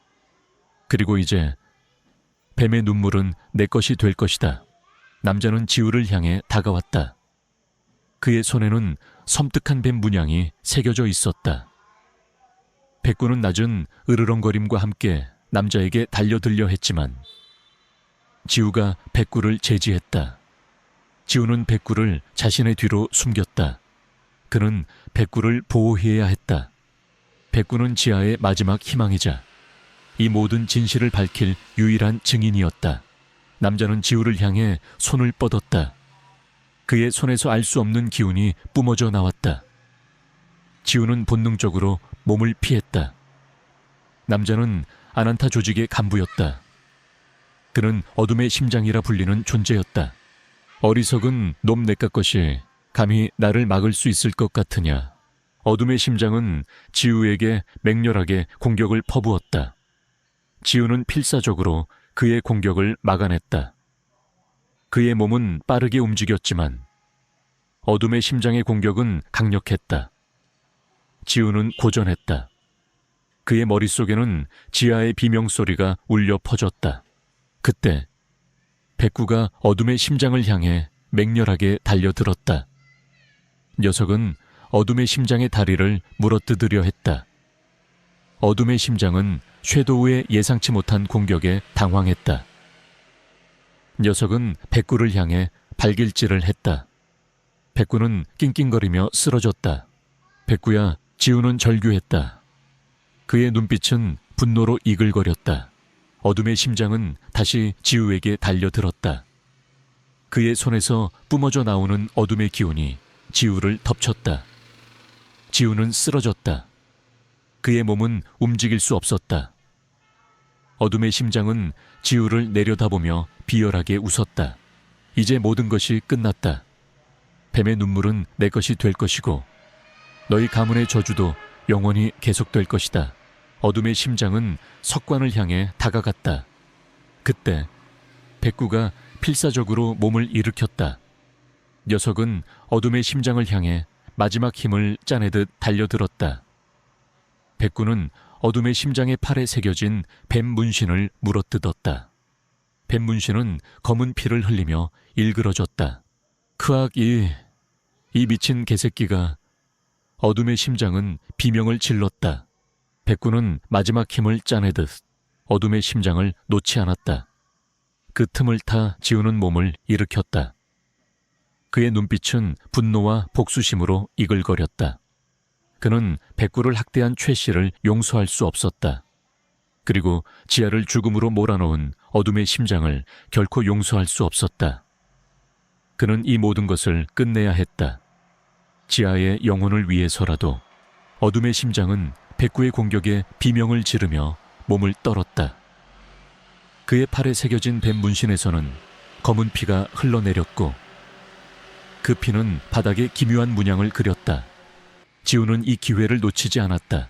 그리고 이제 뱀의 눈물은 내 것이 될 것이다. 남자는 지우를 향해 다가왔다. 그의 손에는 섬뜩한 뱀 문양이 새겨져 있었다. 백구는 낮은 으르렁거림과 함께 남자에게 달려들려 했지만 지우가 백구를 제지했다. 지우는 백구를 자신의 뒤로 숨겼다. 그는 백구를 보호해야 했다. 백구는 지아의 마지막 희망이자 이 모든 진실을 밝힐 유일한 증인이었다. 남자는 지우를 향해 손을 뻗었다. 그의 손에서 알 수 없는 기운이 뿜어져 나왔다. 지우는 본능적으로 몸을 피했다. 남자는 아난타 조직의 간부였다. 그는 어둠의 심장이라 불리는 존재였다. 어리석은 놈 내깟 것이 감히 나를 막을 수 있을 것 같으냐. 어둠의 심장은 지우에게 맹렬하게 공격을 퍼부었다. 지우는 필사적으로 그의 공격을 막아냈다. 그의 몸은 빠르게 움직였지만 어둠의 심장의 공격은 강력했다. 지우는 고전했다. 그의 머릿속에는 지아의 비명소리가 울려 퍼졌다. 그때 백구가 어둠의 심장을 향해 맹렬하게 달려들었다. 녀석은 어둠의 심장의 다리를 물어뜯으려 했다. 어둠의 심장은 섀도우의 예상치 못한 공격에 당황했다. 녀석은 백구를 향해 발길질을 했다. 백구는 낑낑거리며 쓰러졌다. 백구야, 지우는 절규했다. 그의 눈빛은 분노로 이글거렸다. 어둠의 심장은 다시 지우에게 달려들었다. 그의 손에서 뿜어져 나오는 어둠의 기운이 지우를 덮쳤다. 지우는 쓰러졌다. 그의 몸은 움직일 수 없었다. 어둠의 심장은 지우를 내려다보며 비열하게 웃었다. 이제 모든 것이 끝났다. 뱀의 눈물은 내 것이 될 것이고 너희 가문의 저주도 영원히 계속될 것이다. 어둠의 심장은 석관을 향해 다가갔다. 그때 백구가 필사적으로 몸을 일으켰다. 녀석은 어둠의 심장을 향해 마지막 힘을 짜내듯 달려들었다. 백구는 어둠의 심장의 팔에 새겨진 뱀 문신을 물어뜯었다. 뱀 문신은 검은 피를 흘리며 일그러졌다. 크악, 이 미친 개새끼가. 어둠의 심장은 비명을 질렀다. 백구는 마지막 힘을 짜내듯 어둠의 심장을 놓지 않았다. 그 틈을 타 지우는 몸을 일으켰다. 그의 눈빛은 분노와 복수심으로 이글거렸다. 그는 백구를 학대한 최 씨를 용서할 수 없었다. 그리고 지아를 죽음으로 몰아넣은 어둠의 심장을 결코 용서할 수 없었다. 그는 이 모든 것을 끝내야 했다. 지아의 영혼을 위해서라도. 어둠의 심장은 백구의 공격에 비명을 지르며 몸을 떨었다. 그의 팔에 새겨진 뱀 문신에서는 검은 피가 흘러내렸고 그 피는 바닥에 기묘한 문양을 그렸다. 지우는 이 기회를 놓치지 않았다.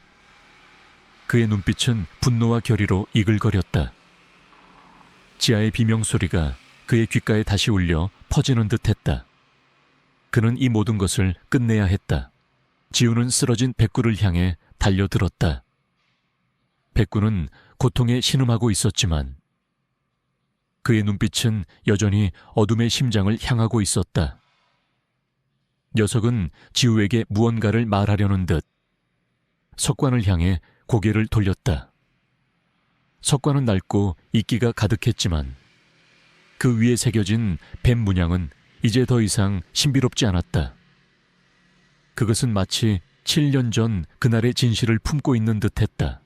그의 눈빛은 분노와 결의로 이글거렸다. 지아의 비명소리가 그의 귓가에 다시 울려 퍼지는 듯했다. 그는 이 모든 것을 끝내야 했다. 지우는 쓰러진 백구를 향해 달려들었다. 백구는 고통에 신음하고 있었지만 그의 눈빛은 여전히 어둠의 심장을 향하고 있었다. 녀석은 지우에게 무언가를 말하려는 듯 석관을 향해 고개를 돌렸다. 석관은 낡고 이끼가 가득했지만 그 위에 새겨진 뱀 문양은 이제 더 이상 신비롭지 않았다. 그것은 마치 7년 전 그날의 진실을 품고 있는 듯했다.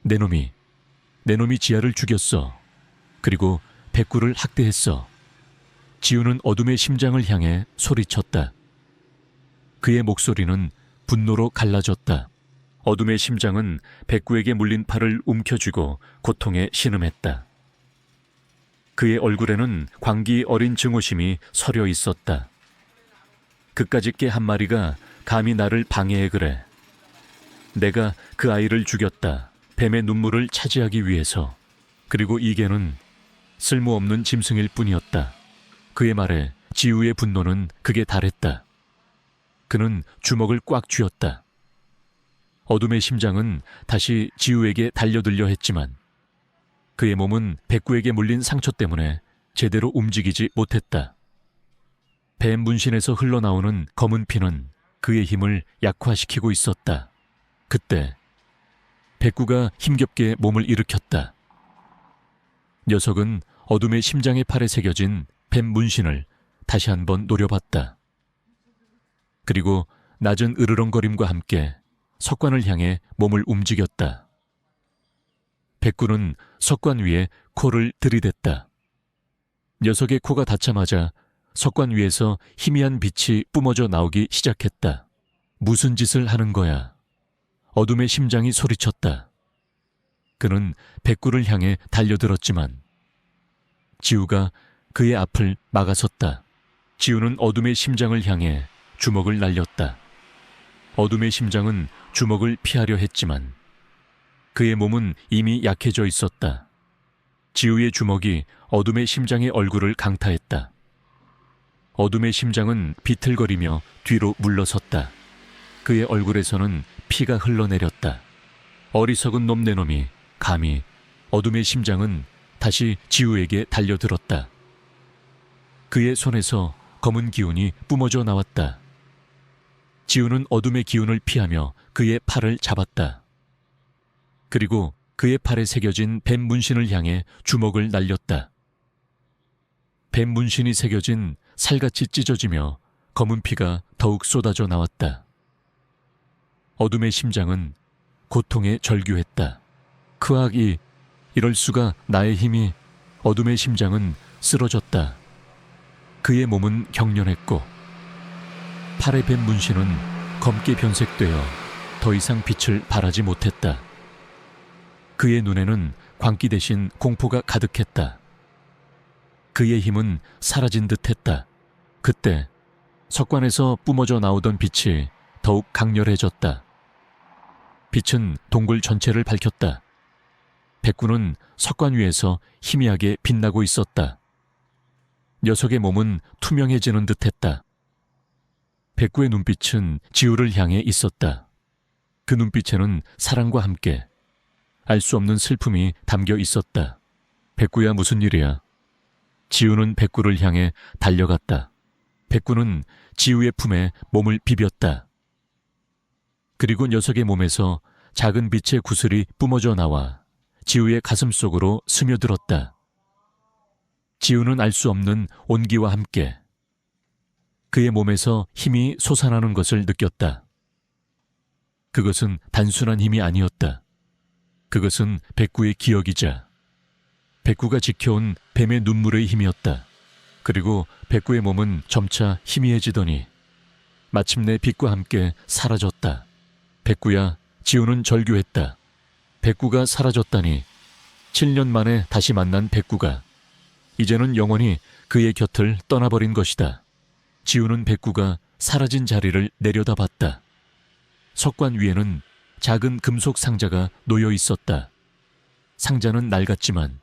내 놈이 지아를 죽였어. 그리고 백구를 학대했어. 지우는 어둠의 심장을 향해 소리쳤다. 그의 목소리는 분노로 갈라졌다. 어둠의 심장은 백구에게 물린 팔을 움켜쥐고 고통에 신음했다. 그의 얼굴에는 광기 어린 증오심이 서려 있었다. 그까짓 개 한 마리가 감히 나를 방해해 그래. 내가 그 아이를 죽였다. 뱀의 눈물을 차지하기 위해서. 그리고 이 개는 쓸모없는 짐승일 뿐이었다. 그의 말에 지우의 분노는 극에 달했다. 그는 주먹을 꽉 쥐었다. 어둠의 심장은 다시 지우에게 달려들려 했지만 그의 몸은 백구에게 물린 상처 때문에 제대로 움직이지 못했다. 뱀 문신에서 흘러나오는 검은 피는 그의 힘을 약화시키고 있었다. 그때 백구가 힘겹게 몸을 일으켰다. 녀석은 어둠의 심장의 팔에 새겨진 뱀 문신을 다시 한번 노려봤다. 그리고 낮은 으르렁거림과 함께 석관을 향해 몸을 움직였다. 백구는 석관 위에 코를 들이댔다. 녀석의 코가 닿자마자 석관 위에서 희미한 빛이 뿜어져 나오기 시작했다. 무슨 짓을 하는 거야? 어둠의 심장이 소리쳤다. 그는 백구를 향해 달려들었지만 지우가 그의 앞을 막아섰다. 지우는 어둠의 심장을 향해 주먹을 날렸다. 어둠의 심장은 주먹을 피하려 했지만 그의 몸은 이미 약해져 있었다. 지우의 주먹이 어둠의 심장의 얼굴을 강타했다. 어둠의 심장은 비틀거리며 뒤로 물러섰다. 그의 얼굴에서는 피가 흘러내렸다. 어리석은 놈 내 놈이 감히. 어둠의 심장은 다시 지우에게 달려들었다. 그의 손에서 검은 기운이 뿜어져 나왔다. 지우는 어둠의 기운을 피하며 그의 팔을 잡았다. 그리고 그의 팔에 새겨진 뱀 문신을 향해 주먹을 날렸다. 뱀 문신이 새겨진 살같이 찢어지며 검은 피가 더욱 쏟아져 나왔다. 어둠의 심장은 고통에 절규했다. 크악이, 이럴 수가. 나의 힘이. 어둠의 심장은 쓰러졌다. 그의 몸은 경련했고 팔의 뱀 문신은 검게 변색되어 더 이상 빛을 발하지 못했다. 그의 눈에는 광기 대신 공포가 가득했다. 그의 힘은 사라진 듯했다. 그때 석관에서 뿜어져 나오던 빛이 더욱 강렬해졌다. 빛은 동굴 전체를 밝혔다. 백구는 석관 위에서 희미하게 빛나고 있었다. 녀석의 몸은 투명해지는 듯했다. 백구의 눈빛은 지우를 향해 있었다. 그 눈빛에는 사랑과 함께 알 수 없는 슬픔이 담겨 있었다. 백구야, 무슨 일이야? 지우는 백구를 향해 달려갔다. 백구는 지우의 품에 몸을 비볐다. 그리고 녀석의 몸에서 작은 빛의 구슬이 뿜어져 나와 지우의 가슴 속으로 스며들었다. 지우는 알 수 없는 온기와 함께 그의 몸에서 힘이 솟아나는 것을 느꼈다. 그것은 단순한 힘이 아니었다. 그것은 백구의 기억이자 백구가 지켜온 뱀의 눈물의 힘이었다. 그리고 백구의 몸은 점차 희미해지더니 마침내 빛과 함께 사라졌다. 백구야, 지우는 절규했다. 백구가 사라졌다니. 7년 만에 다시 만난 백구가 이제는 영원히 그의 곁을 떠나버린 것이다. 지우는 백구가 사라진 자리를 내려다봤다. 석관 위에는 작은 금속 상자가 놓여 있었다. 상자는 낡았지만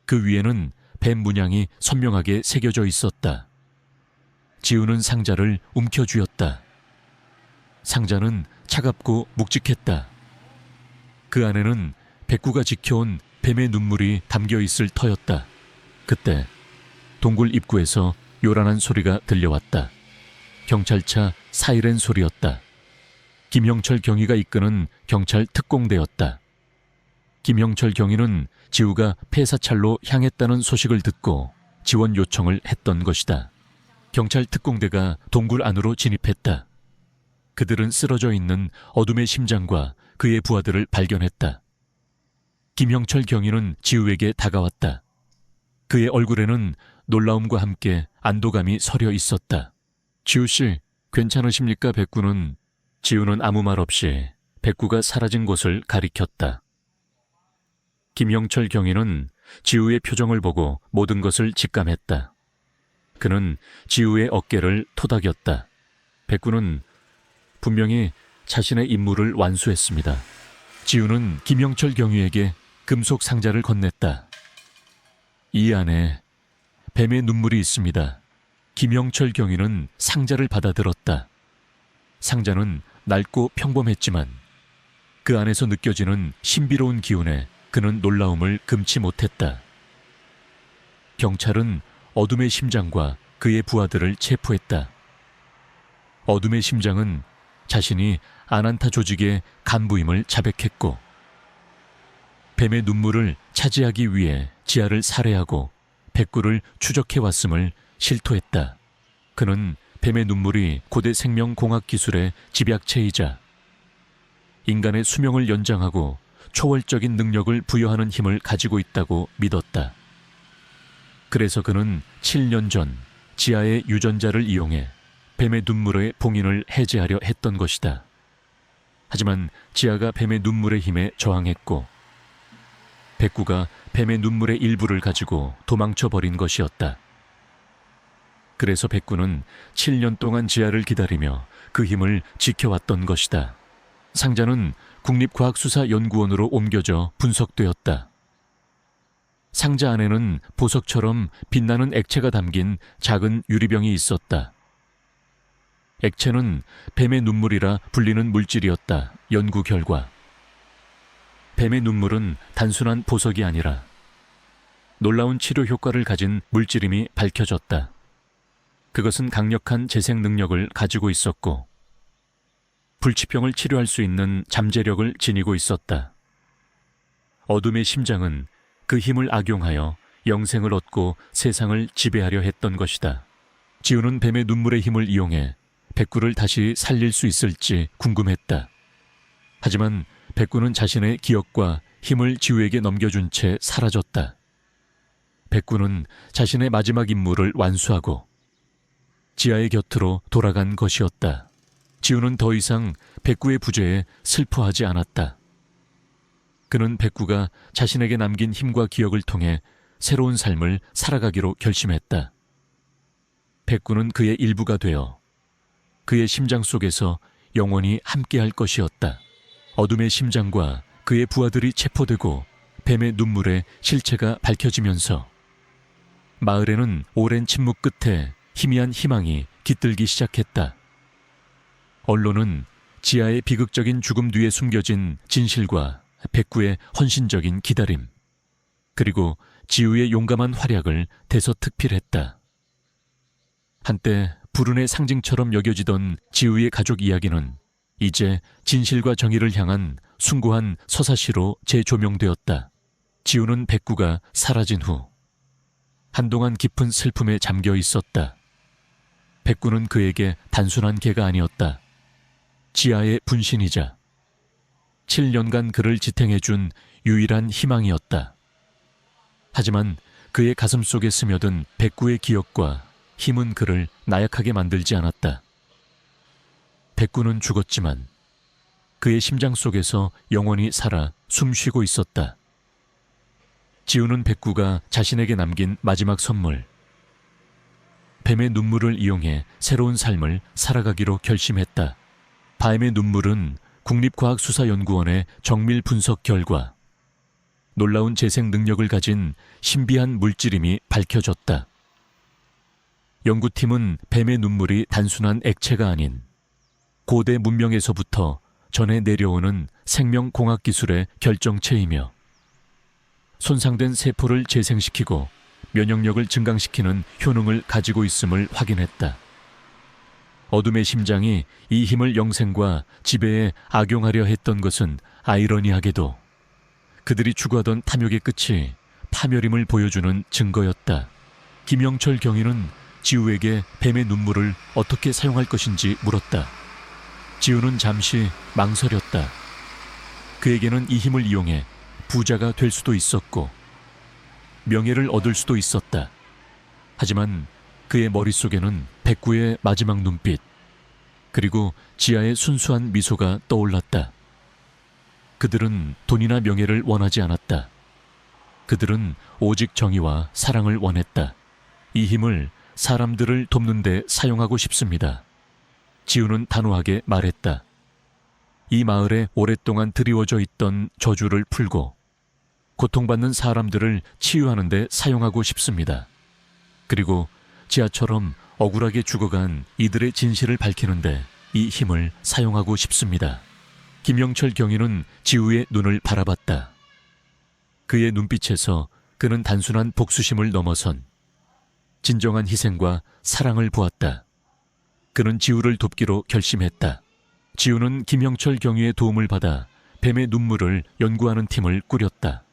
그 위에는 뱀 문양이 선명하게 새겨져 있었다. 지우는 상자를 움켜쥐었다. 상자는 차갑고 묵직했다. 그 안에는 백구가 지켜온 뱀의 눈물이 담겨 있을 터였다. 그때 동굴 입구에서 요란한 소리가 들려왔다. 경찰차 사이렌 소리였다. 김형철 경위가 이끄는 경찰 특공대였다. 김형철 경위는 지우가 폐사찰로 향했다는 소식을 듣고 지원 요청을 했던 것이다. 경찰 특공대가 동굴 안으로 진입했다. 그들은 쓰러져 있는 어둠의 심장과 그의 부하들을 발견했다. 김형철 경위는 지우에게 다가왔다. 그의 얼굴에는 놀라움과 함께 안도감이 서려 있었다. 지우씨, 괜찮으십니까? 백구는. 지우는 아무 말 없이 백구가 사라진 곳을 가리켰다. 김형철 경위는 지우의 표정을 보고 모든 것을 직감했다. 그는 지우의 어깨를 토닥였다. 백구는 분명히 자신의 임무를 완수했습니다. 지우는 김영철 경위에게 금속 상자를 건넸다. 이 안에 뱀의 눈물이 있습니다. 김영철 경위는 상자를 받아들었다. 상자는 낡고 평범했지만 그 안에서 느껴지는 신비로운 기운에 그는 놀라움을 금치 못했다. 경찰은 어둠의 심장과 그의 부하들을 체포했다. 어둠의 심장은 자신이 아난타 조직의 간부임을 자백했고 뱀의 눈물을 차지하기 위해 지하를 살해하고 백구를 추적해왔음을 실토했다. 그는 뱀의 눈물이 고대 생명공학 기술의 집약체이자 인간의 수명을 연장하고 초월적인 능력을 부여하는 힘을 가지고 있다고 믿었다. 그래서 그는 7년 전 지하의 유전자를 이용해 뱀의 눈물의 봉인을 해제하려 했던 것이다. 하지만 지하가 뱀의 눈물의 힘에 저항했고 백구가 뱀의 눈물의 일부를 가지고 도망쳐버린 것이었다. 그래서 백구는 7년 동안 지하를 기다리며 그 힘을 지켜왔던 것이다. 상자는 국립과학수사연구원으로 옮겨져 분석되었다. 상자 안에는 보석처럼 빛나는 액체가 담긴 작은 유리병이 있었다. 액체는 뱀의 눈물이라 불리는 물질이었다. 연구 결과 뱀의 눈물은 단순한 보석이 아니라 놀라운 치료 효과를 가진 물질임이 밝혀졌다. 그것은 강력한 재생 능력을 가지고 있었고 불치병을 치료할 수 있는 잠재력을 지니고 있었다. 어둠의 심장은 그 힘을 악용하여 영생을 얻고 세상을 지배하려 했던 것이다. 지우는 뱀의 눈물의 힘을 이용해 백구를 다시 살릴 수 있을지 궁금했다. 하지만 백구는 자신의 기억과 힘을 지우에게 넘겨준 채 사라졌다. 백구는 자신의 마지막 임무를 완수하고 지하의 곁으로 돌아간 것이었다. 지우는 더 이상 백구의 부재에 슬퍼하지 않았다. 그는 백구가 자신에게 남긴 힘과 기억을 통해 새로운 삶을 살아가기로 결심했다. 백구는 그의 일부가 되어 그의 심장 속에서 영원히 함께할 것이었다. 어둠의 심장과 그의 부하들이 체포되고 뱀의 눈물의 실체가 밝혀지면서 마을에는 오랜 침묵 끝에 희미한 희망이 깃들기 시작했다. 언론은 지하의 비극적인 죽음 뒤에 숨겨진 진실과 백구의 헌신적인 기다림, 그리고 지우의 용감한 활약을 대서특필했다. 한때 불운의 상징처럼 여겨지던 지우의 가족 이야기는 이제 진실과 정의를 향한 숭고한 서사시로 재조명되었다. 지우는 백구가 사라진 후 한동안 깊은 슬픔에 잠겨 있었다. 백구는 그에게 단순한 개가 아니었다. 지하의 분신이자 7년간 그를 지탱해준 유일한 희망이었다. 하지만 그의 가슴 속에 스며든 백구의 기억과 힘은 그를 나약하게 만들지 않았다. 백구는 죽었지만 그의 심장 속에서 영원히 살아 숨쉬고 있었다. 지우는 백구가 자신에게 남긴 마지막 선물, 뱀의 눈물을 이용해 새로운 삶을 살아가기로 결심했다. 뱀의 눈물은 국립과학수사연구원의 정밀 분석 결과 놀라운 재생 능력을 가진 신비한 물질임이 밝혀졌다. 연구팀은 뱀의 눈물이 단순한 액체가 아닌 고대 문명에서부터 전해 내려오는 생명공학 기술의 결정체이며 손상된 세포를 재생시키고 면역력을 증강시키는 효능을 가지고 있음을 확인했다. 어둠의 심장이 이 힘을 영생과 지배에 악용하려 했던 것은 아이러니하게도 그들이 추구하던 탐욕의 끝이 파멸임을 보여주는 증거였다. 김영철 경위는 지우에게 뱀의 눈물을 어떻게 사용할 것인지 물었다. 지우는 잠시 망설였다. 그에게는 이 힘을 이용해 부자가 될 수도 있었고 명예를 얻을 수도 있었다. 하지만 그의 머릿속에는 백구의 마지막 눈빛, 그리고 지하의 순수한 미소가 떠올랐다. 그들은 돈이나 명예를 원하지 않았다. 그들은 오직 정의와 사랑을 원했다. 이 힘을 사람들을 돕는 데 사용하고 싶습니다. 지우는 단호하게 말했다. 이 마을에 오랫동안 드리워져 있던 저주를 풀고 고통받는 사람들을 치유하는 데 사용하고 싶습니다. 그리고 지하처럼 억울하게 죽어간 이들의 진실을 밝히는데 이 힘을 사용하고 싶습니다. 김영철 경위는 지우의 눈을 바라봤다. 그의 눈빛에서 그는 단순한 복수심을 넘어선 진정한 희생과 사랑을 보았다. 그는 지우를 돕기로 결심했다. 지우는 김영철 경위의 도움을 받아 뱀의 눈물을 연구하는 팀을 꾸렸다.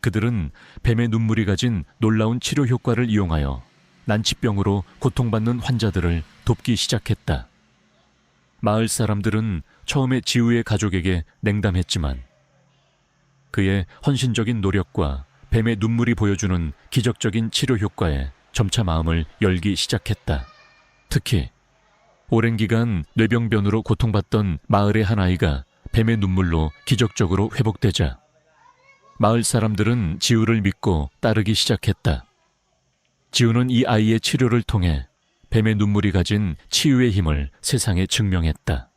그들은 뱀의 눈물이 가진 놀라운 치료 효과를 이용하여 난치병으로 고통받는 환자들을 돕기 시작했다. 마을 사람들은 처음에 지우의 가족에게 냉담했지만 그의 헌신적인 노력과 뱀의 눈물이 보여주는 기적적인 치료 효과에 점차 마음을 열기 시작했다. 특히 오랜 기간 뇌병변으로 고통받던 마을의 한 아이가 뱀의 눈물로 기적적으로 회복되자 마을 사람들은 지우를 믿고 따르기 시작했다. 지우는 이 아이의 치료를 통해 뱀의 눈물이 가진 치유의 힘을 세상에 증명했다.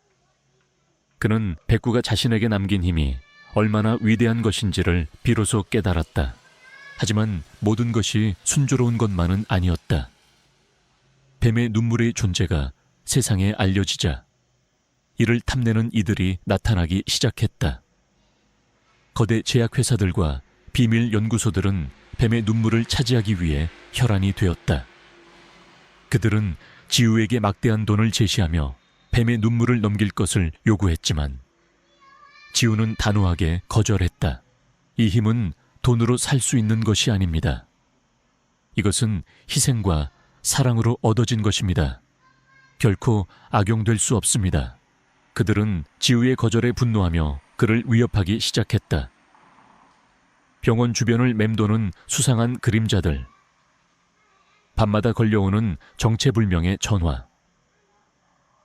그는 백구가 자신에게 남긴 힘이 얼마나 위대한 것인지를 비로소 깨달았다. 하지만 모든 것이 순조로운 것만은 아니었다. 뱀의 눈물의 존재가 세상에 알려지자 이를 탐내는 이들이 나타나기 시작했다. 거대 제약회사들과 비밀 연구소들은 뱀의 눈물을 차지하기 위해 혈안이 되었다. 그들은 지우에게 막대한 돈을 제시하며 뱀의 눈물을 넘길 것을 요구했지만 지우는 단호하게 거절했다. 이 힘은 돈으로 살 수 있는 것이 아닙니다. 이것은 희생과 사랑으로 얻어진 것입니다. 결코 악용될 수 없습니다. 그들은 지우의 거절에 분노하며 그를 위협하기 시작했다. 병원 주변을 맴도는 수상한 그림자들, 밤마다 걸려오는 정체불명의 전화,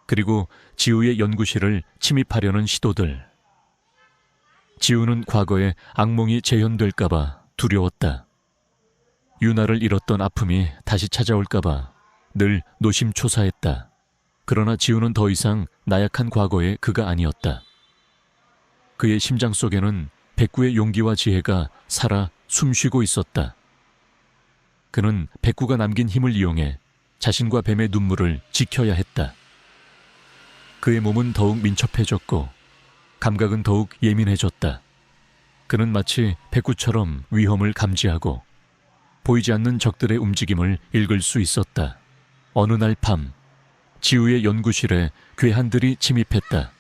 그리고 지우의 연구실을 침입하려는 시도들. 지우는 과거에 악몽이 재현될까봐 두려웠다. 유나를 잃었던 아픔이 다시 찾아올까봐 늘 노심초사했다. 그러나 지우는 더 이상 나약한 과거의 그가 아니었다. 그의 심장 속에는 백구의 용기와 지혜가 살아 숨쉬고 있었다. 그는 백구가 남긴 힘을 이용해 자신과 뱀의 눈물을 지켜야 했다. 그의 몸은 더욱 민첩해졌고 감각은 더욱 예민해졌다. 그는 마치 백구처럼 위험을 감지하고 보이지 않는 적들의 움직임을 읽을 수 있었다. 어느 날 밤, 지우의 연구실에 괴한들이 침입했다.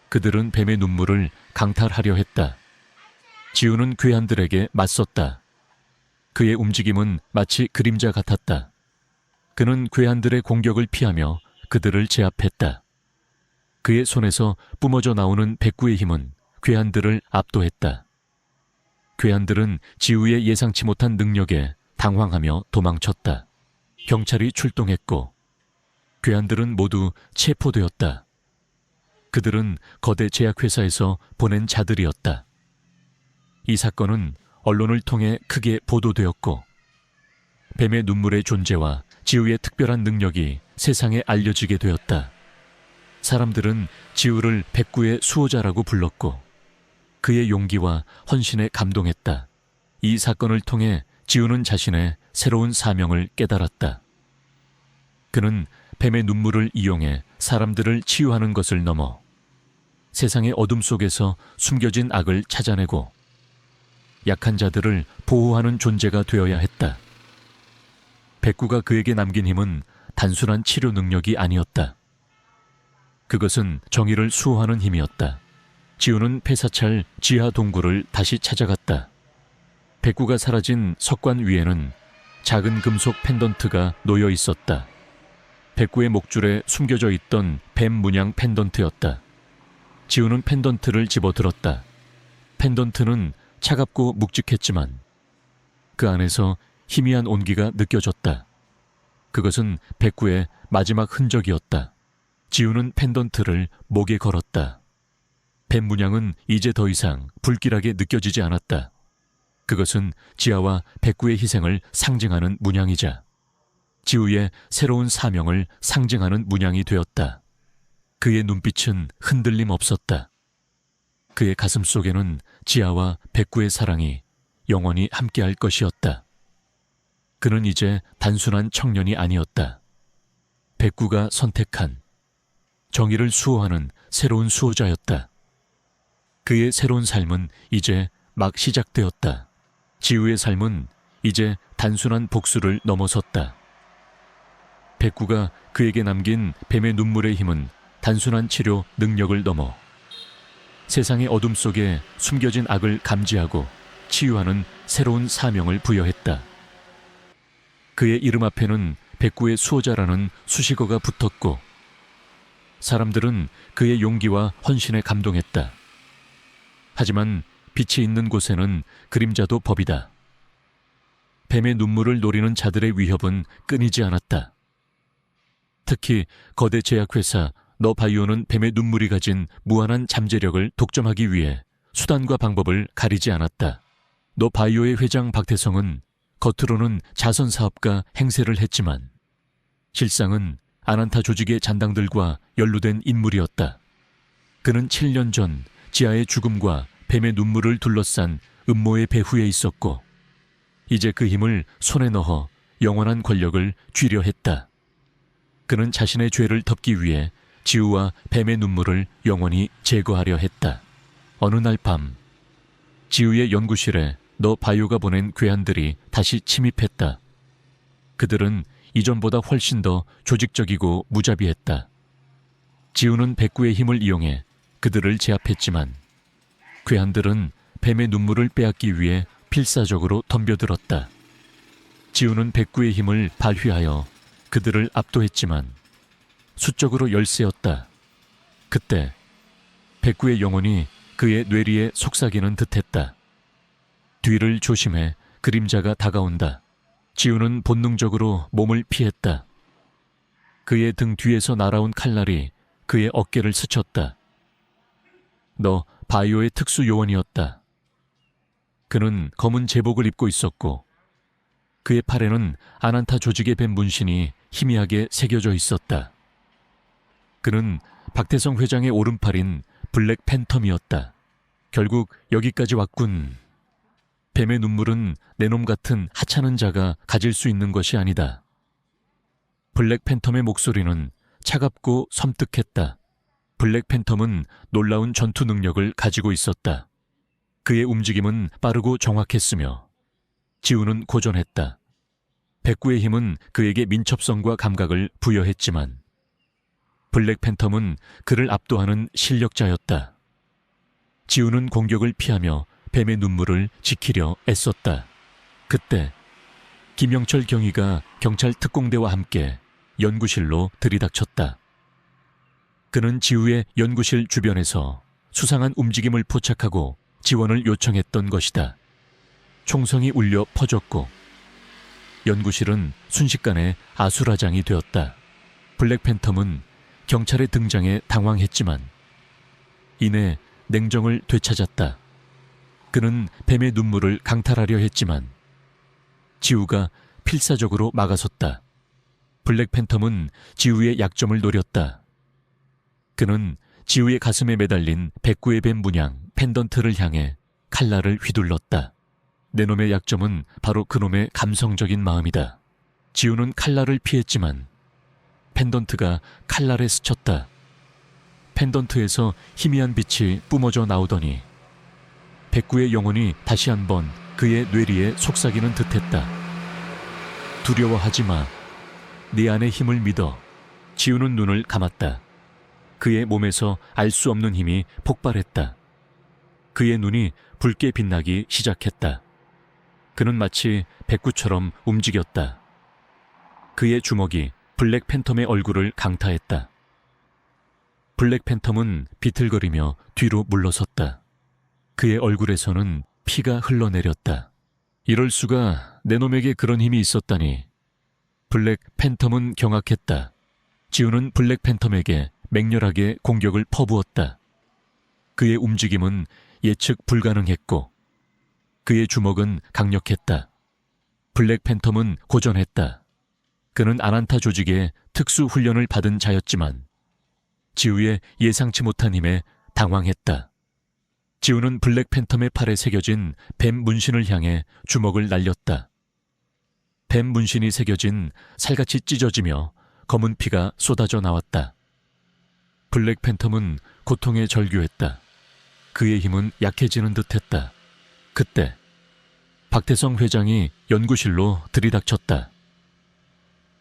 그들은 뱀의 눈물을 강탈하려 했다. 지우는 괴한들에게 맞섰다. 그의 움직임은 마치 그림자 같았다. 그는 괴한들의 공격을 피하며 그들을 제압했다. 그의 손에서 뿜어져 나오는 백구의 힘은 괴한들을 압도했다. 괴한들은 지우의 예상치 못한 능력에 당황하며 도망쳤다. 경찰이 출동했고 괴한들은 모두 체포되었다. 그들은 거대 제약회사에서 보낸 자들이었다. 이 사건은 언론을 통해 크게 보도되었고 뱀의 눈물의 존재와 지우의 특별한 능력이 세상에 알려지게 되었다. 사람들은 지우를 백구의 수호자라고 불렀고 그의 용기와 헌신에 감동했다. 이 사건을 통해 지우는 자신의 새로운 사명을 깨달았다. 그는 뱀의 눈물을 이용해 사람들을 치유하는 것을 넘어 세상의 어둠 속에서 숨겨진 악을 찾아내고 약한 자들을 보호하는 존재가 되어야 했다. 백구가 그에게 남긴 힘은 단순한 치료 능력이 아니었다. 그것은 정의를 수호하는 힘이었다. 지우는 폐사찰 지하 동굴을 다시 찾아갔다. 백구가 사라진 석관 위에는 작은 금속 펜던트가 놓여 있었다. 백구의 목줄에 숨겨져 있던 뱀 문양 펜던트였다. 지우는 펜던트를 집어들었다. 펜던트는 차갑고 묵직했지만 그 안에서 희미한 온기가 느껴졌다. 그것은 백구의 마지막 흔적이었다. 지우는 펜던트를 목에 걸었다. 뱀 문양은 이제 더 이상 불길하게 느껴지지 않았다. 그것은 지아와 백구의 희생을 상징하는 문양이자 지우의 새로운 사명을 상징하는 문양이 되었다. 그의 눈빛은 흔들림 없었다. 그의 가슴 속에는 지아와 백구의 사랑이 영원히 함께할 것이었다. 그는 이제 단순한 청년이 아니었다. 백구가 선택한 정의를 수호하는 새로운 수호자였다. 그의 새로운 삶은 이제 막 시작되었다. 지우의 삶은 이제 단순한 복수를 넘어섰다. 백구가 그에게 남긴 뱀의 눈물의 힘은 단순한 치료 능력을 넘어 세상의 어둠 속에 숨겨진 악을 감지하고 치유하는 새로운 사명을 부여했다. 그의 이름 앞에는 백구의 수호자라는 수식어가 붙었고 사람들은 그의 용기와 헌신에 감동했다. 하지만 빛이 있는 곳에는 그림자도 법이다. 뱀의 눈물을 노리는 자들의 위협은 끊이지 않았다. 특히 거대 제약회사 너바이오는 뱀의 눈물이 가진 무한한 잠재력을 독점하기 위해 수단과 방법을 가리지 않았다. 너바이오의 회장 박태성은 겉으로는 자선사업가 행세를 했지만 실상은 아난타 조직의 잔당들과 연루된 인물이었다. 그는 7년 전 지아의 죽음과 뱀의 눈물을 둘러싼 음모의 배후에 있었고 이제 그 힘을 손에 넣어 영원한 권력을 쥐려 했다. 그는 자신의 죄를 덮기 위해 지우와 뱀의 눈물을 영원히 제거하려 했다. 어느 날 밤 지우의 연구실에 너바이오가 보낸 괴한들이 다시 침입했다. 그들은 이전보다 훨씬 더 조직적이고 무자비했다. 지우는 백구의 힘을 이용해 그들을 제압했지만 괴한들은 뱀의 눈물을 빼앗기 위해 필사적으로 덤벼들었다. 지우는 백구의 힘을 발휘하여 그들을 압도했지만 수적으로 열세였다. 그때 백구의 영혼이 그의 뇌리에 속삭이는 듯했다. 뒤를 조심해, 그림자가 다가온다. 지우는 본능적으로 몸을 피했다. 그의 등 뒤에서 날아온 칼날이 그의 어깨를 스쳤다. 너 바이오의 특수 요원이었다. 그는 검은 제복을 입고 있었고 그의 팔에는 아난타 조직의 뱀 문신이 희미하게 새겨져 있었다. 그는 박태성 회장의 오른팔인 블랙 팬텀이었다. 결국 여기까지 왔군. 뱀의 눈물은 내 놈 같은 하찮은 자가 가질 수 있는 것이 아니다. 블랙 팬텀의 목소리는 차갑고 섬뜩했다. 블랙 팬텀은 놀라운 전투 능력을 가지고 있었다. 그의 움직임은 빠르고 정확했으며 지우는 고전했다. 백구의 힘은 그에게 민첩성과 감각을 부여했지만 블랙 팬텀은 그를 압도하는 실력자였다. 지우는 공격을 피하며 뱀의 눈물을 지키려 애썼다. 그때 김영철 경위가 경찰 특공대와 함께 연구실로 들이닥쳤다. 그는 지우의 연구실 주변에서 수상한 움직임을 포착하고 지원을 요청했던 것이다. 총성이 울려 퍼졌고 연구실은 순식간에 아수라장이 되었다. 블랙 팬텀은 경찰의 등장에 당황했지만 이내 냉정을 되찾았다. 그는 뱀의 눈물을 강탈하려 했지만 지우가 필사적으로 막아섰다. 블랙 팬텀은 지우의 약점을 노렸다. 그는 지우의 가슴에 매달린 백구의 뱀 문양 펜던트를 향해 칼날을 휘둘렀다. 내 놈의 약점은 바로 그놈의 감성적인 마음이다. 지우는 칼날을 피했지만 펜던트가 칼날에 스쳤다. 펜던트에서 희미한 빛이 뿜어져 나오더니 백구의 영혼이 다시 한번 그의 뇌리에 속삭이는 듯했다. 두려워하지 마. 네 안의 힘을 믿어. 지우는 눈을 감았다. 그의 몸에서 알 수 없는 힘이 폭발했다. 그의 눈이 붉게 빛나기 시작했다. 그는 마치 백구처럼 움직였다. 그의 주먹이 블랙 팬텀의 얼굴을 강타했다. 블랙 팬텀은 비틀거리며 뒤로 물러섰다. 그의 얼굴에서는 피가 흘러내렸다. 이럴 수가, 내 놈에게 그런 힘이 있었다니. 블랙 팬텀은 경악했다. 지우는 블랙 팬텀에게 맹렬하게 공격을 퍼부었다. 그의 움직임은 예측 불가능했고 그의 주먹은 강력했다. 블랙팬텀은 고전했다. 그는 아난타 조직의 특수 훈련을 받은 자였지만 지우의 예상치 못한 힘에 당황했다. 지우는 블랙팬텀의 팔에 새겨진 뱀 문신을 향해 주먹을 날렸다. 뱀 문신이 새겨진 살같이 찢어지며 검은 피가 쏟아져 나왔다. 블랙팬텀은 고통에 절규했다. 그의 힘은 약해지는 듯했다. 그때 박태성 회장이 연구실로 들이닥쳤다.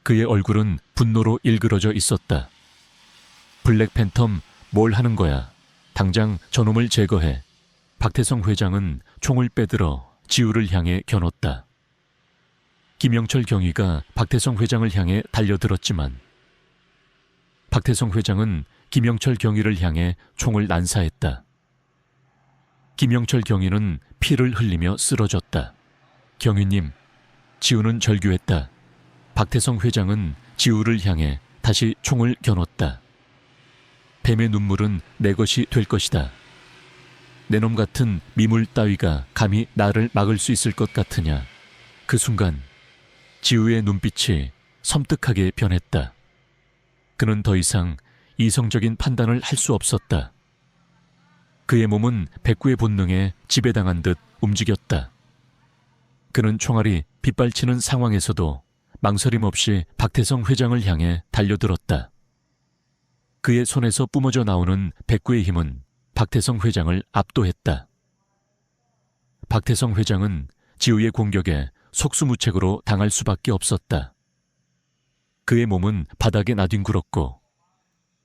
그의 얼굴은 분노로 일그러져 있었다. 블랙팬텀, 뭘 하는 거야? 당장 저놈을 제거해. 박태성 회장은 총을 빼들어 지우를 향해 겨눴다. 김영철 경위가 박태성 회장을 향해 달려들었지만 박태성 회장은 김영철 경위를 향해 총을 난사했다. 김영철 경위는 피를 흘리며 쓰러졌다. 경위님, 지우는 절규했다. 박태성 회장은 지우를 향해 다시 총을 겨눴다. 뱀의 눈물은 내 것이 될 것이다. 내 놈 같은 미물 따위가 감히 나를 막을 수 있을 것 같으냐. 그 순간 지우의 눈빛이 섬뜩하게 변했다. 그는 더 이상 이성적인 판단을 할 수 없었다. 그의 몸은 백구의 본능에 지배당한 듯 움직였다. 그는 총알이 빗발치는 상황에서도 망설임 없이 박태성 회장을 향해 달려들었다. 그의 손에서 뿜어져 나오는 백구의 힘은 박태성 회장을 압도했다. 박태성 회장은 지우의 공격에 속수무책으로 당할 수밖에 없었다. 그의 몸은 바닥에 나뒹굴었고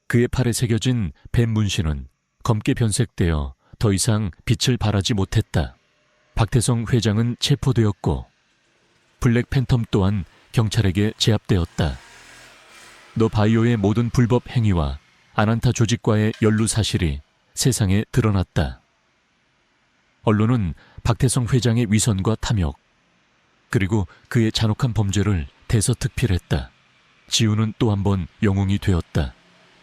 그의 팔에 새겨진 뱀 문신은 검게 변색되어 더 이상 빛을 발하지 못했다. 박태성 회장은 체포되었고 블랙팬텀 또한 경찰에게 제압되었다. 너 바이오의 모든 불법 행위와 아난타 조직과의 연루 사실이 세상에 드러났다. 언론은 박태성 회장의 위선과 탐욕, 그리고 그의 잔혹한 범죄를 대서특필했다. 지우는 또 한 번 영웅이 되었다.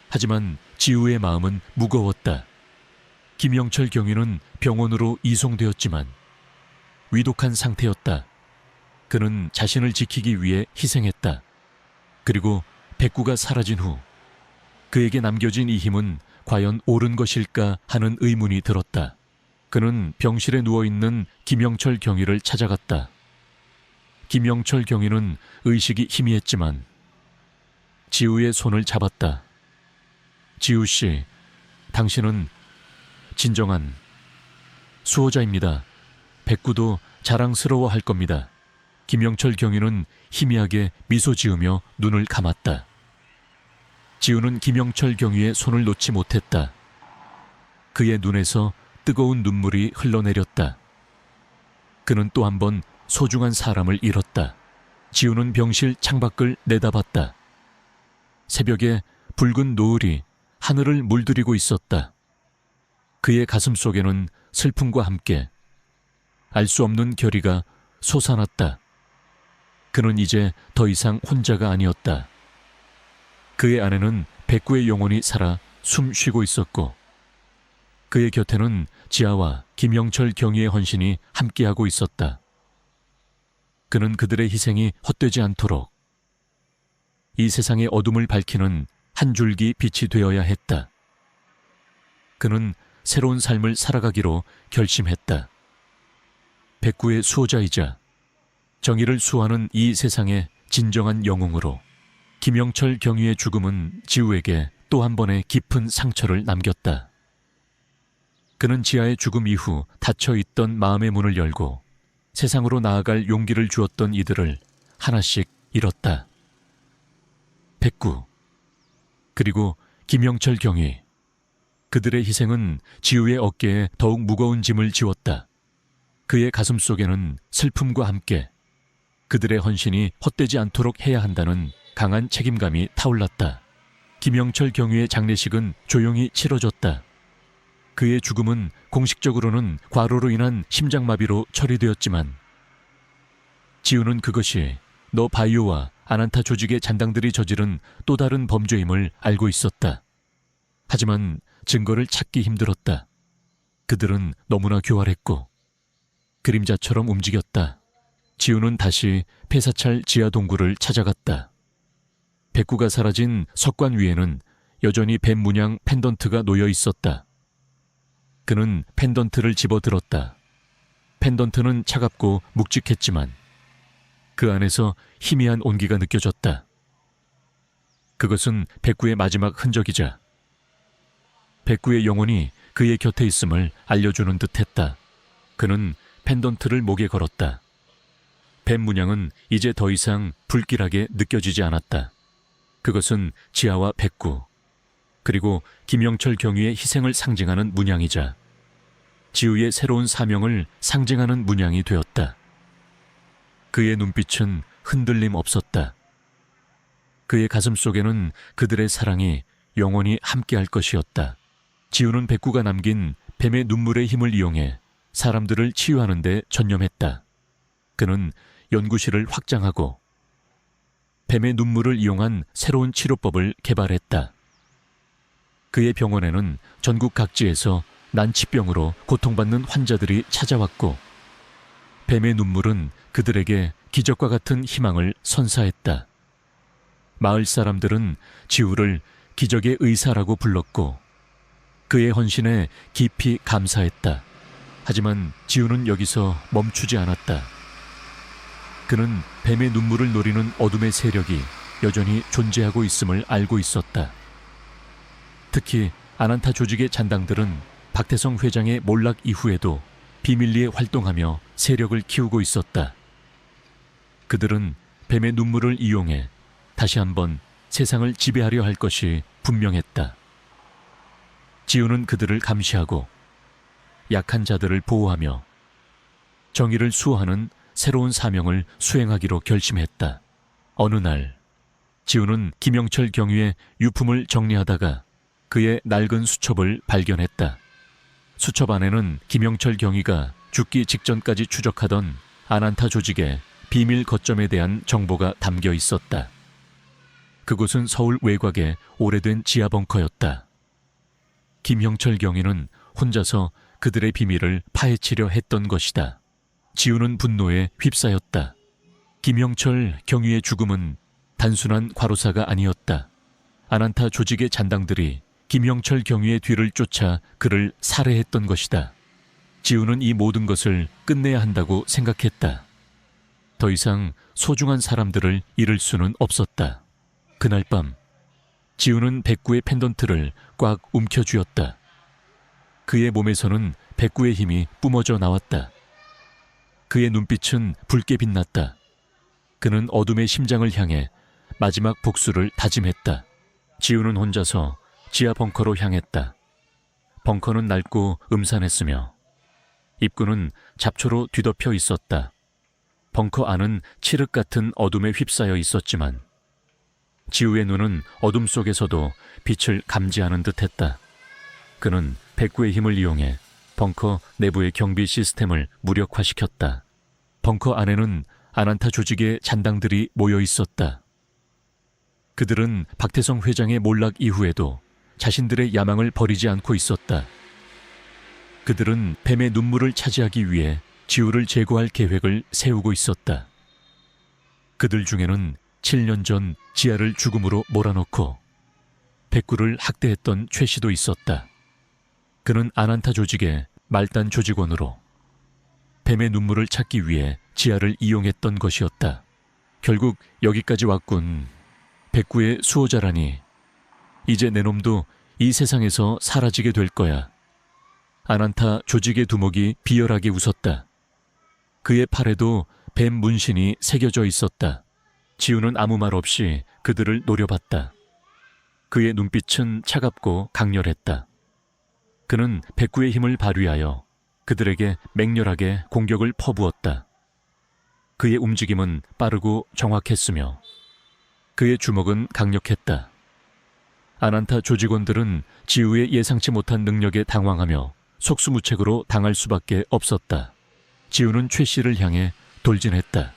하지만 지우의 마음은 무거웠다. 김영철 경위는 병원으로 이송되었지만 위독한 상태였다. 그는 자신을 지키기 위해 희생했다. 그리고 백구가 사라진 후 그에게 남겨진 이 힘은 과연 옳은 것일까 하는 의문이 들었다. 그는 병실에 누워있는 김영철 경위를 찾아갔다. 김영철 경위는 의식이 희미했지만 지우의 손을 잡았다. 지우 씨, 당신은 진정한 수호자입니다. 백구도 자랑스러워할 겁니다. 김영철 경위는 희미하게 미소 지으며 눈을 감았다. 지우는 김영철 경위의 손을 놓지 못했다. 그의 눈에서 뜨거운 눈물이 흘러내렸다. 그는 또 한 번 소중한 사람을 잃었다. 지우는 병실 창밖을 내다봤다. 새벽에 붉은 노을이 하늘을 물들이고 있었다. 그의 가슴 속에는 슬픔과 함께 알 수 없는 결의가 솟아났다. 그는 이제 더 이상 혼자가 아니었다. 그의 안에는 백구의 영혼이 살아 숨 쉬고 있었고 그의 곁에는 지아와 김영철 경위의 헌신이 함께하고 있었다. 그는 그들의 희생이 헛되지 않도록 이 세상의 어둠을 밝히는 한 줄기 빛이 되어야 했다. 그는 새로운 삶을 살아가기로 결심했다. 백구의 수호자이자 정의를 수호하는 이 세상의 진정한 영웅으로 김영철 경위의 죽음은 지우에게 또 한 번의 깊은 상처를 남겼다. 그는 지아의 죽음 이후 닫혀있던 마음의 문을 열고 세상으로 나아갈 용기를 주었던 이들을 하나씩 잃었다. 백구, 그리고 김영철 경위. 그들의 희생은 지우의 어깨에 더욱 무거운 짐을 지웠다. 그의 가슴 속에는 슬픔과 함께 그들의 헌신이 헛되지 않도록 해야 한다는 강한 책임감이 타올랐다. 김영철 경위의 장례식은 조용히 치러졌다. 그의 죽음은 공식적으로는 과로로 인한 심장마비로 처리되었지만 지우는 그것이 너 바이오와 아난타 조직의 잔당들이 저지른 또 다른 범죄임을 알고 있었다. 하지만 증거를 찾기 힘들었다. 그들은 너무나 교활했고 그림자처럼 움직였다. 지우는 다시 폐사찰 지하 동굴을 찾아갔다. 백구가 사라진 석관 위에는 여전히 뱀 문양 펜던트가 놓여 있었다. 그는 펜던트를 집어들었다. 펜던트는 차갑고 묵직했지만 그 안에서 희미한 온기가 느껴졌다. 그것은 백구의 마지막 흔적이자 백구의 영혼이 그의 곁에 있음을 알려주는 듯했다. 그는 펜던트를 목에 걸었다. 뱀 문양은 이제 더 이상 불길하게 느껴지지 않았다. 그것은 지하와 백구, 그리고 김영철 경위의 희생을 상징하는 문양이자 지우의 새로운 사명을 상징하는 문양이 되었다. 그의 눈빛은 흔들림 없었다. 그의 가슴 속에는 그들의 사랑이 영원히 함께할 것이었다. 지우는 백구가 남긴 뱀의 눈물의 힘을 이용해 사람들을 치유하는 데 전념했다. 그는 연구실을 확장하고 뱀의 눈물을 이용한 새로운 치료법을 개발했다. 그의 병원에는 전국 각지에서 난치병으로 고통받는 환자들이 찾아왔고 뱀의 눈물은 그들에게 기적과 같은 희망을 선사했다. 마을 사람들은 지우를 기적의 의사라고 불렀고 그의 헌신에 깊이 감사했다. 하지만 지우는 여기서 멈추지 않았다. 그는 뱀의 눈물을 노리는 어둠의 세력이 여전히 존재하고 있음을 알고 있었다. 특히 아난타 조직의 잔당들은 박태성 회장의 몰락 이후에도 비밀리에 활동하며 세력을 키우고 있었다. 그들은 뱀의 눈물을 이용해 다시 한번 세상을 지배하려 할 것이 분명했다. 지우는 그들을 감시하고 약한 자들을 보호하며 정의를 수호하는 새로운 사명을 수행하기로 결심했다. 어느 날 지우는 김영철 경위의 유품을 정리하다가 그의 낡은 수첩을 발견했다. 수첩 안에는 김영철 경위가 죽기 직전까지 추적하던 아난타 조직의 비밀 거점에 대한 정보가 담겨 있었다. 그곳은 서울 외곽의 오래된 지하 벙커였다. 김영철 경위는 혼자서 그들의 비밀을 파헤치려 했던 것이다. 지우는 분노에 휩싸였다. 김영철 경위의 죽음은 단순한 과로사가 아니었다. 아난타 조직의 잔당들이 김영철 경위의 뒤를 쫓아 그를 살해했던 것이다. 지우는 이 모든 것을 끝내야 한다고 생각했다. 더 이상 소중한 사람들을 잃을 수는 없었다. 그날 밤 지우는 백구의 펜던트를 꽉 움켜쥐었다. 그의 몸에서는 백구의 힘이 뿜어져 나왔다. 그의 눈빛은 붉게 빛났다. 그는 어둠의 심장을 향해 마지막 복수를 다짐했다. 지우는 혼자서 지하 벙커로 향했다. 벙커는 낡고 음산했으며 입구는 잡초로 뒤덮여 있었다. 벙커 안은 칠흑 같은 어둠에 휩싸여 있었지만 지우의 눈은 어둠 속에서도 빛을 감지하는 듯했다. 그는 백구의 힘을 이용해 벙커 내부의 경비 시스템을 무력화시켰다. 벙커 안에는 아난타 조직의 잔당들이 모여 있었다. 그들은 박태성 회장의 몰락 이후에도 자신들의 야망을 버리지 않고 있었다. 그들은 뱀의 눈물을 차지하기 위해 지우를 제거할 계획을 세우고 있었다. 그들 중에는 7년 전 지아를 죽음으로 몰아넣고 백구를 학대했던 최 씨도 있었다. 그는 아난타 조직의 말단 조직원으로 뱀의 눈물을 찾기 위해 지아를 이용했던 것이었다. 결국 여기까지 왔군. 백구의 수호자라니. 이제 내 놈도 이 세상에서 사라지게 될 거야. 아난타 조직의 두목이 비열하게 웃었다. 그의 팔에도 뱀 문신이 새겨져 있었다. 지우는 아무 말 없이 그들을 노려봤다. 그의 눈빛은 차갑고 강렬했다. 그는 백구의 힘을 발휘하여 그들에게 맹렬하게 공격을 퍼부었다. 그의 움직임은 빠르고 정확했으며 그의 주먹은 강력했다. 아난타 조직원들은 지우의 예상치 못한 능력에 당황하며 속수무책으로 당할 수밖에 없었다. 지우는 최 씨를 향해 돌진했다.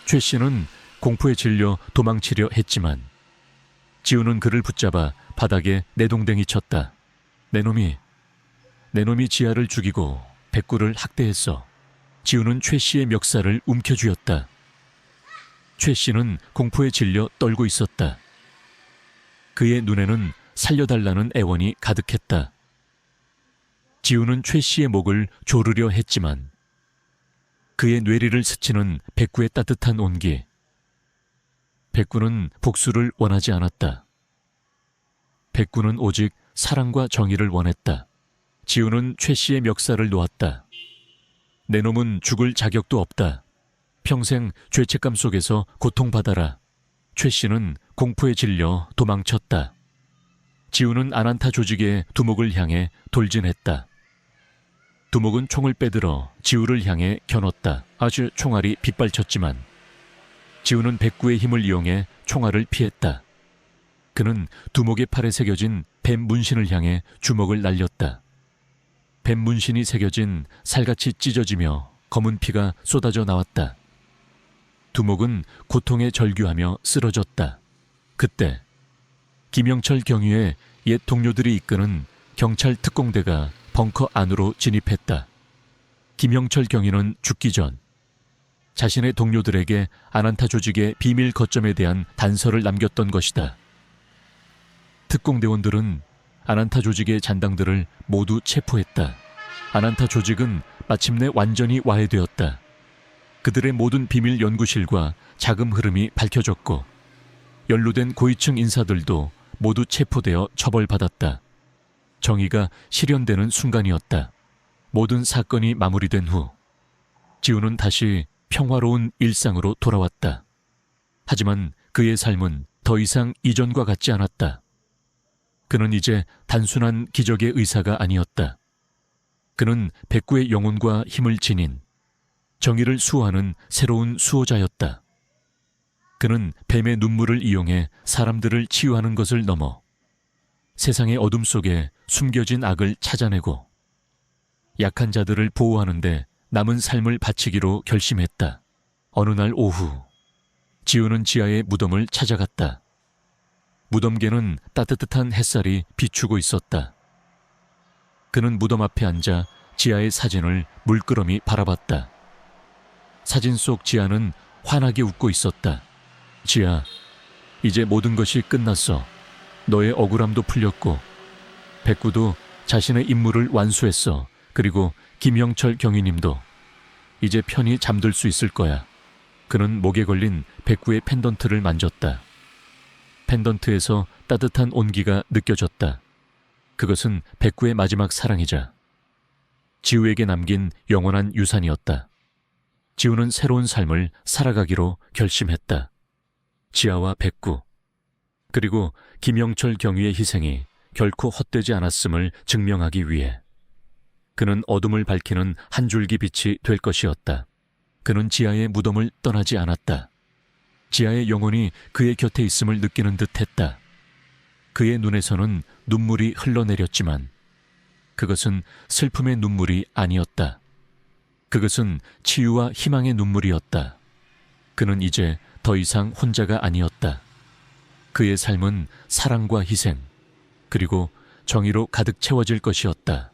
최 씨는 공포에 질려 도망치려 했지만 지우는 그를 붙잡아 바닥에 내동댕이 쳤다. 내 놈이 지아를 죽이고 백구를 학대했어. 지우는 최 씨의 멱살을 움켜쥐었다. 최 씨는 공포에 질려 떨고 있었다. 그의 눈에는 살려달라는 애원이 가득했다. 지우는 최 씨의 목을 조르려 했지만 그의 뇌리를 스치는 백구의 따뜻한 온기. 백구는 복수를 원하지 않았다. 백구는 오직 사랑과 정의를 원했다. 지우는 최 씨의 멱살을 놓았다. 내 놈은 죽을 자격도 없다. 평생 죄책감 속에서 고통받아라. 최 씨는 공포에 질려 도망쳤다. 지우는 아난타 조직의 두목을 향해 돌진했다. 두목은 총을 빼들어 지우를 향해 겨눴다. 아주 총알이 빗발쳤지만 지우는 백구의 힘을 이용해 총알을 피했다. 그는 두목의 팔에 새겨진 뱀 문신을 향해 주먹을 날렸다. 뱀 문신이 새겨진 살같이 찢어지며 검은 피가 쏟아져 나왔다. 두목은 고통에 절규하며 쓰러졌다. 그때 김영철 경위의 옛 동료들이 이끄는 경찰 특공대가 벙커 안으로 진입했다. 김영철 경위는 죽기 전 자신의 동료들에게 아난타 조직의 비밀 거점에 대한 단서를 남겼던 것이다. 특공대원들은 아난타 조직의 잔당들을 모두 체포했다. 아난타 조직은 마침내 완전히 와해되었다. 그들의 모든 비밀 연구실과 자금 흐름이 밝혀졌고 연루된 고위층 인사들도 모두 체포되어 처벌받았다. 정의가 실현되는 순간이었다. 모든 사건이 마무리된 후 지우는 다시 평화로운 일상으로 돌아왔다. 하지만 그의 삶은 더 이상 이전과 같지 않았다. 그는 이제 단순한 기적의 의사가 아니었다. 그는 백구의 영혼과 힘을 지닌 정의를 수호하는 새로운 수호자였다. 그는 뱀의 눈물을 이용해 사람들을 치유하는 것을 넘어 세상의 어둠 속에 숨겨진 악을 찾아내고 약한 자들을 보호하는데 남은 삶을 바치기로 결심했다. 어느 날 오후 지우는 지하의 무덤을 찾아갔다. 무덤계는 따뜻한 햇살이 비추고 있었다. 그는 무덤 앞에 앉아 지하의 사진을 물끄러미 바라봤다. 사진 속 지하는 환하게 웃고 있었다. 지하, 이제 모든 것이 끝났어. 너의 억울함도 풀렸고 백구도 자신의 임무를 완수했어. 그리고 김영철 경위님도 이제 편히 잠들 수 있을 거야. 그는 목에 걸린 백구의 펜던트를 만졌다. 펜던트에서 따뜻한 온기가 느껴졌다. 그것은 백구의 마지막 사랑이자 지우에게 남긴 영원한 유산이었다. 지우는 새로운 삶을 살아가기로 결심했다. 지아와 백구, 그리고 김영철 경위의 희생이 결코 헛되지 않았음을 증명하기 위해 그는 어둠을 밝히는 한 줄기 빛이 될 것이었다. 그는 지아의 무덤을 떠나지 않았다. 지아의 영혼이 그의 곁에 있음을 느끼는 듯했다. 그의 눈에서는 눈물이 흘러내렸지만 그것은 슬픔의 눈물이 아니었다. 그것은 치유와 희망의 눈물이었다. 그는 이제 더 이상 혼자가 아니었다. 그의 삶은 사랑과 희생, 그리고 정의로 가득 채워질 것이었다.